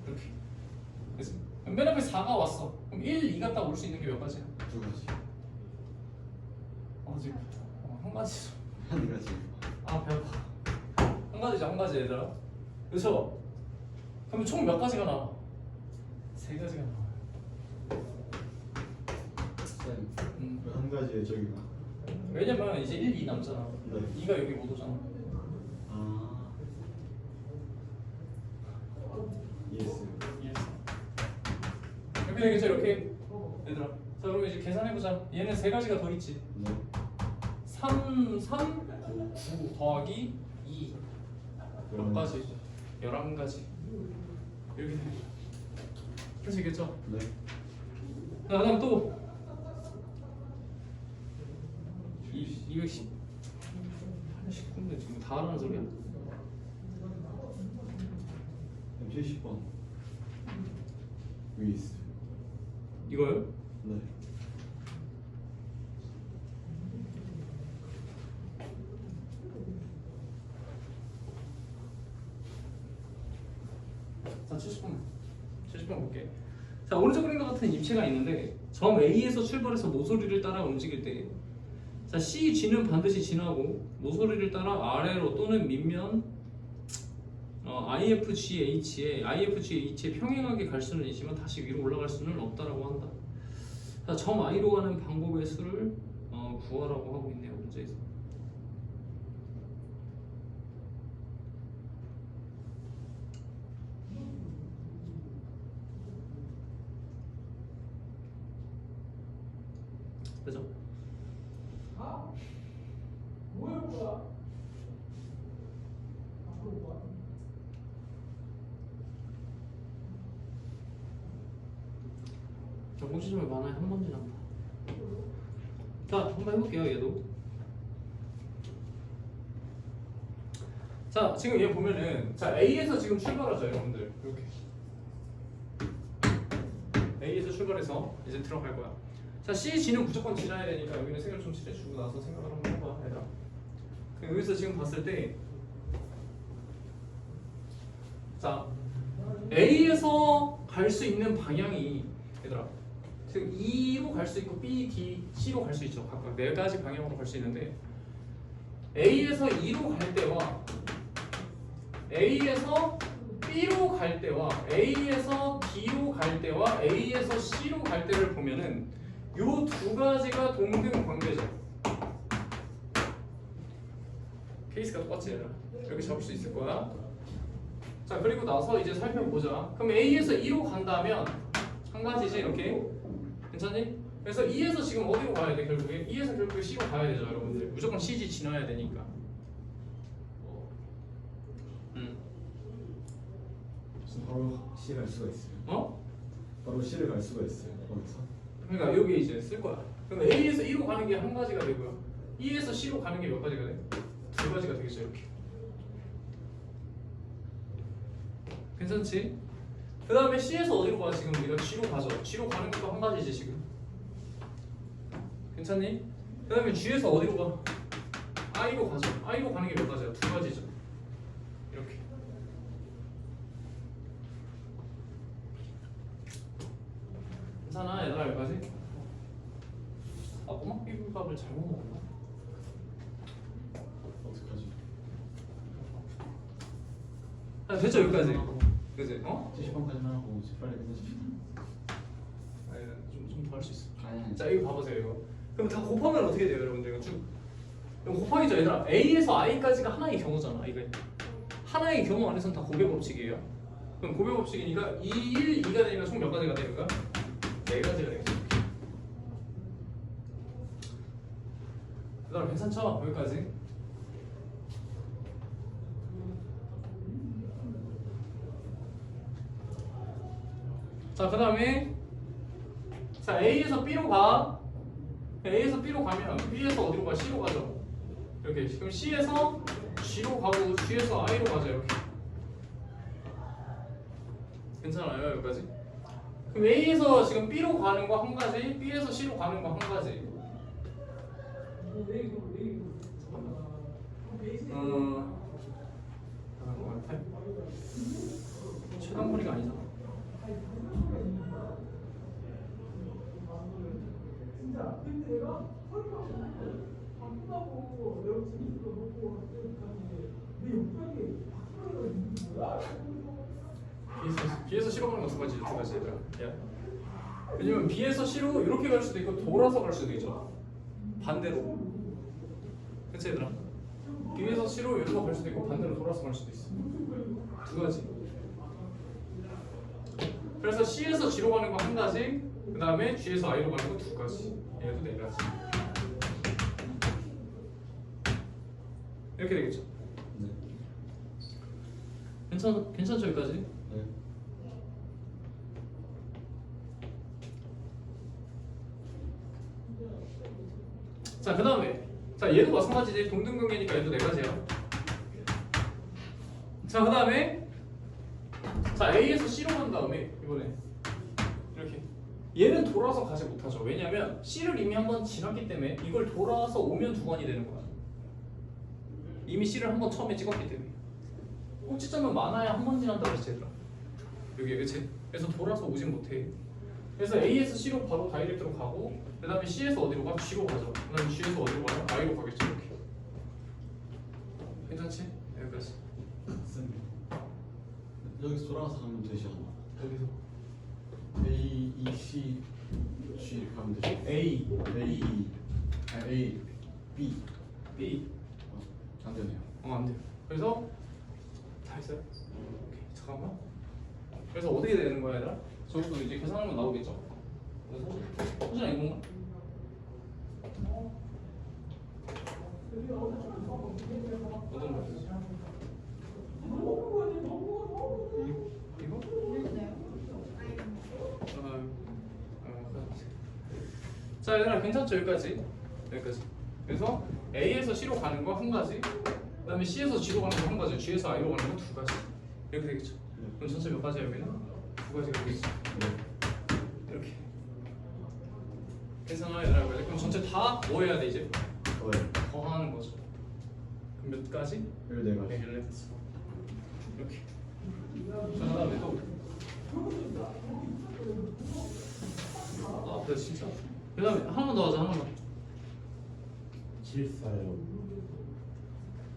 이렇게. 그래서 맨 앞에 4가 왔어. 그럼 1, 2가 딱 올 수 있는 게 몇 가지야? 두 가지. 지금 한 가지죠. 한 가지. 아 배고파. 한 가지 얘들아. 그렇죠? 그럼 총 몇 가지가 나와? 세 가지가 나와요. 쌤, 한 가지에 저기가. 왜냐면 이제 1, 2 남잖아. 네. 2가 여기 못 오잖아. 아. 예스. 이렇게 되겠죠 이렇게 얘들아. 자 그럼 이제 계산해보자. 얘는 세 가지가 더 있지. 네. 3, 9 더하기 2 몇 가지? 11가지 이렇게 되겠죠? 네. 자 그다음 또 210 19인데 지금 다 하라는 소리야? 70번. 위스. 이거요? 네. 자 70번 볼게. 자 오른쪽 그림과 같은 입체가 있는데 점 A에서 출발해서 모서리를 따라 움직일 때 자 C, G는 반드시 지나고 모서리를 따라 아래로 또는 밑면 IFGH에 평행하게 갈 수는 있지만 다시 위로 올라갈 수는 없다라고 한다. 자, 점 I로 가는 방법의 수를 구하라고 하고 있네요 문제에서. 그죠? 자, 공시점을 많아야 한 번 지난다. 자, 한번 해볼게요, 얘도. 자, 지금 얘 보면은, 자, A에서 지금 출발하죠, 여러분들. 이렇게. A에서 출발해서 이제 들어갈 거야. 자, C, G는 무조건 지나야 되니까 여기는 색을 좀 칠해주고 나서 생각을 한번 해봐, 얘들아. 그럼 여기서 지금 봤을 때, 자, A에서 갈 수 있는 방향이, 얘들아. 지금 E로 갈 수 있고 B, D, C로 갈 수 있죠. 각각 네 가지 방향으로 갈 수 있는데 A에서 E로 갈 때와 A에서 B로 갈 때와 A에서 D로 갈 때와 A에서 C로 갈 때를 보면은 요 두 가지가 동등 관계죠. 케이스가 똑같지 얘들아. 이렇게 잡을 수 있을 거야. 자 그리고 나서 이제 살펴보자. 그럼 A에서 E로 간다면 한 가지지 이렇게. 괜찮니? 그래서 E에서 지금 어디로 가야 돼 결국에? E에서 결국에 C로 가야 되죠 여러분들. 무조건 CG 지나야 되니까. 바로 C를 갈 수가 있어요. 어? 바로 C를 갈 수가 있어요. 거기서. 그러니까 여기 이제 쓸 거야. 그럼 A에서 E로 가는 게 한 가지가 되고요. E에서 C로 가는 게 몇 가지가 돼? 두 가지가 되겠죠 이렇게. 괜찮지? 그 다음에 C에서 어디로 가? 지금 우리가 G로 가죠. G로 가는 것도 한 가지지 지금. 괜찮니? 그 다음에 G에서 어디로 가? I로 가죠. I로 가는 게 몇 가지야? 두 가지죠. 이렇게. 괜찮아 얘들아 여기까지? 아 꼬막 비빔밥을 잘못 먹었나? 어떡하지? 아 됐죠 여기까지? 그지? 어? 70번까지만 하고 이제 빨리 끝내줍시다. 아니 좀 더 할 수 있어. 아니. 자 이거 봐보세요 이거. 그럼 다 곱하면 어떻게 돼요 여러분들? 이거 쭉. 이거 곱하기죠 얘들아. A에서 I까지가 하나의 경우잖아 이거. 하나의 경우 안에서는 다 곱의 법칙이에요. 그럼 곱의 법칙이니까 2, 1, 2가 되니까 총 몇 가지가 되는 거야? 네 가지가 되겠죠. 얘들아 괜찮죠? 여기까지. 자 그 다음에 자 A에서 B로 가. A에서 B로 가면 B에서 어디로 가? C로 가죠. 이렇게. 그럼 C에서 G로 가고 G에서 I로 가죠. 이렇게. 괜찮아요 여기까지? 그럼 A에서 지금 B로 가는 거 한 가지, B에서 C로 가는 거 한 가지. 최단거리가 아니잖아. B에서 C로 가는 거 두 가지, 두 가지 얘들아. 야. 왜냐면 B에서 C로 이렇게 갈 수도 있고 돌아서 갈 수도 있죠. 반대로. 그치 얘들아? B에서 C로 이리로 갈 수도 있고 반대로 돌아서 갈 수도 있어. 두 가지. 그래서 C에서 G로 가는 거 한 가지, 그 다음에 G에서 I로 가는 거 두 가지. 얘도 네 가지. 이렇게 되겠죠? 네. 괜찮죠 여기까지? 네. 자, 그 다음에 자 얘도 마찬가지지. 동등관계니까 얘도 네 가지야. 자, 그 다음에 자 A에서 C로 간 다음에 이번에 이렇게 얘는 돌아서 가지 못하죠. 왜냐면 C를 이미 한번 지났기 때문에 이걸 돌아서 오면 두 관이 되는 거야. 이미 C를 한번 처음에 찍었기 때문에 꼭지점은 많아야 한 번 지난다고 했지 얘들아. 여기 그치? 그래서 돌아서 오진 못해. 그래서 A에서 C로 바로 다이렉트로 가고 그 다음에 C에서 어디로 가? G로 가죠. 그 다음에 G에서 어디로 가요? I로 가겠죠 이렇게. 괜찮지? 여기까지. 여기서 돌아가서 가면 되지 않나? 여기서 A, E, C, G 가면 되지. A, A, E, A, B. B 안 되네요. 안 돼요. 그래서 다 했어요? 오케이, 잠깐만. 그래서 어떻게 되는 거야 얘들아? 저기서 이제 계산하면 나오겠죠? 호준아 이건가? 어떤 거? 이거? 자 얘들아 괜찮죠 여기까지? 여기까지. 그래서 A에서 C로 가는 거 한 가지, 그 다음에 C에서 G로 가는 거 한 가지, G에서 I로 가는 거 두 가지. 이렇게 되겠죠? 그럼 전체 몇 가지야 여기는? 두 가지가 되겠지. 이렇게. 계산하여 얘들아. 그럼 전체 다 뭐 해야 돼 이제? 왜? 더하는 거죠. 그럼 몇 가지? 14가지. 네, 14. 이렇게. 자, 그 다음에 또. 아, 그래, 진짜. 그 다음에 하나만 더 하자, 하나만 더. 74요.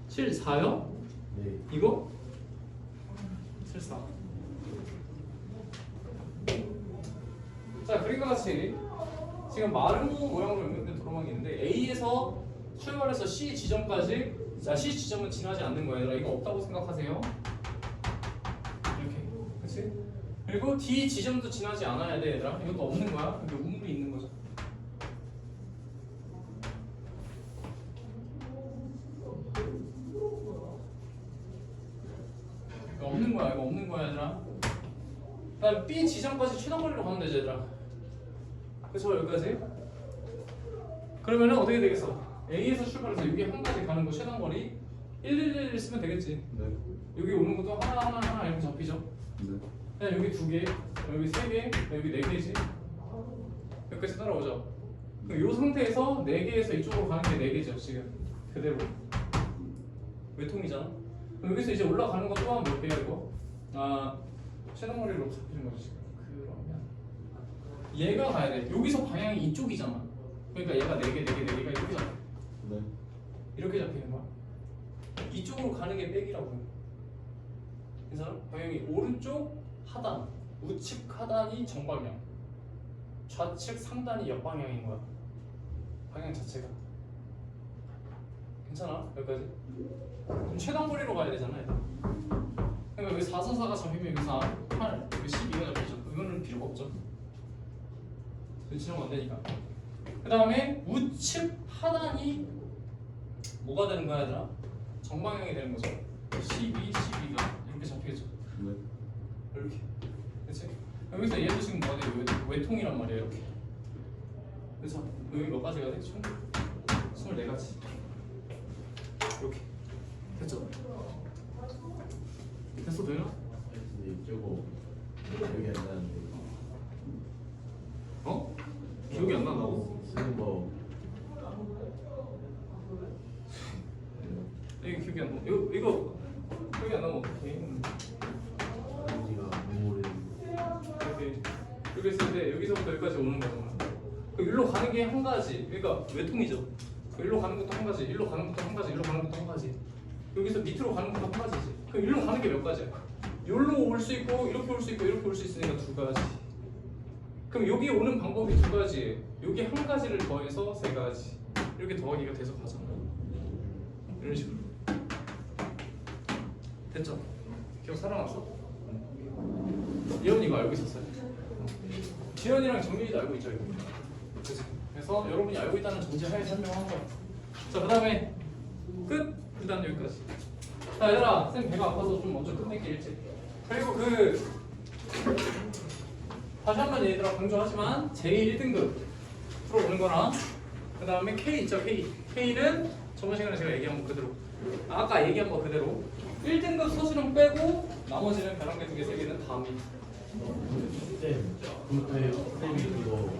7, 4요? 네. 이거? 7, 4. 자, 그림과 같이 지금 마름모 모양으로 연결된 도로망이 있는데 A에서 출발해서 C 지점까지, 자, C 지점은 지나지 않는 거예요. 이거 없다고 생각하세요. 이렇게, 그렇지? 그리고 D 지점도 지나지 않아야 돼, 얘들아. 이것도 없는 거야. 이게 우물이 있는 거죠. 이거 없는 거야. 이거 없는 거야, 얘들아. 그다음 B 지점까지 최단거리로 가면 되지, 얘들아. 그래서 여기까지. 그러면은 어떻게 되겠어? A에서 출발해서 여기 한 가지 가는 거 최단거리 111 쓰면 되겠지. 네. 여기 오는 것도 하나 이렇게 잡히죠. 네. 그냥 여기 두 개, 여기 세 개, 여기 네 개지. 여기까지 따라오죠. 그럼 이 상태에서 네 개에서 이쪽으로 가는 게 네 개죠. 지금 그대로 외통이잖아. 그럼 여기서 이제 올라가는 거 또한 몇 개야 이거? 아, 최단거리로 잡히는 거지 지금. 그러면 얘가 가야 돼. 여기서 방향이 이쪽이잖아. 그러니까 얘가 네 개가 이렇게 잡혀. 네. 이렇게 잡히는 거야. 이쪽으로 가는 게 백이라고요. 괜찮아? 방향이 오른쪽 하단, 우측 하단이 정방향, 좌측 상단이 역방향인 거야. 방향 자체가. 괜찮아? 여기까지? 그럼 최단거리로 가야 되잖아요. 그러니까 여기 4, 4, 4가 잡히면 여기 4, 8, 여기 12가 잡히죠. 이거는 필요가 없죠. 지나면 안 되니까. 그 다음에 우측 하단이 뭐가 되는 거야, 얘들아? 정방향이 되는 거죠. 12, 12가 이렇게 잡히겠죠. 네. 이렇게. 그치? 여기서 얘도 지금 뭐가 돼? 외통이란 말이야, 이렇게. 그래서 여기 몇 가지가 돼? 총 24가지. 이렇게. 됐죠? 됐어, 되나? 근데 저거 그랬을 때 여기서부터 여기까지 오는 거잖아. 그 일로 가는 게 한 가지. 그러니까 외통이죠. 그 일로 가는 것도 한 가지, 일로 가는 것도 한 가지, 일로 가는 것도 한 가지. 여기서 밑으로 가는 것도 한 가지지. 그 일로 가는 게 몇 가지야? 여기로 올 수 있고 이렇게 올 수 있고 이렇게 올 수 있으니까 두 가지. 그럼 여기 오는 방법이 두 가지예요. 여기 한 가지를 더해서 세 가지. 이렇게 더하기가 돼서 가잖아. 이런 식으로. 됐죠? 기억 살아났어? 예원이 이거 알고 있었어요? 지현이랑 정민이도 알고 있죠, 이거. 그치? 그래서 여러분이 알고 있다는 전제하에 설명한 거야. 자, 그 다음에 끝! 일단 여기까지. 자, 얘들아, 쌤 배가 아파서 좀 먼저 끝낼게, 일찍. 그리고 다시 한번 얘들아 강조하지만 제1 1등급 풀어오는 거랑 그 다음에 K 있죠, K. K는 저번 시간에 제가 얘기한 거 그대로. 아까 얘기한 거 그대로. 1등급 서술형 빼고 나머지는 벼랑개 2개, 3개는 다음이. 쌤, 그때 쌤이 그거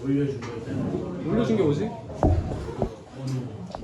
올려준 거 있잖아요. 올려준 게 뭐지? 번호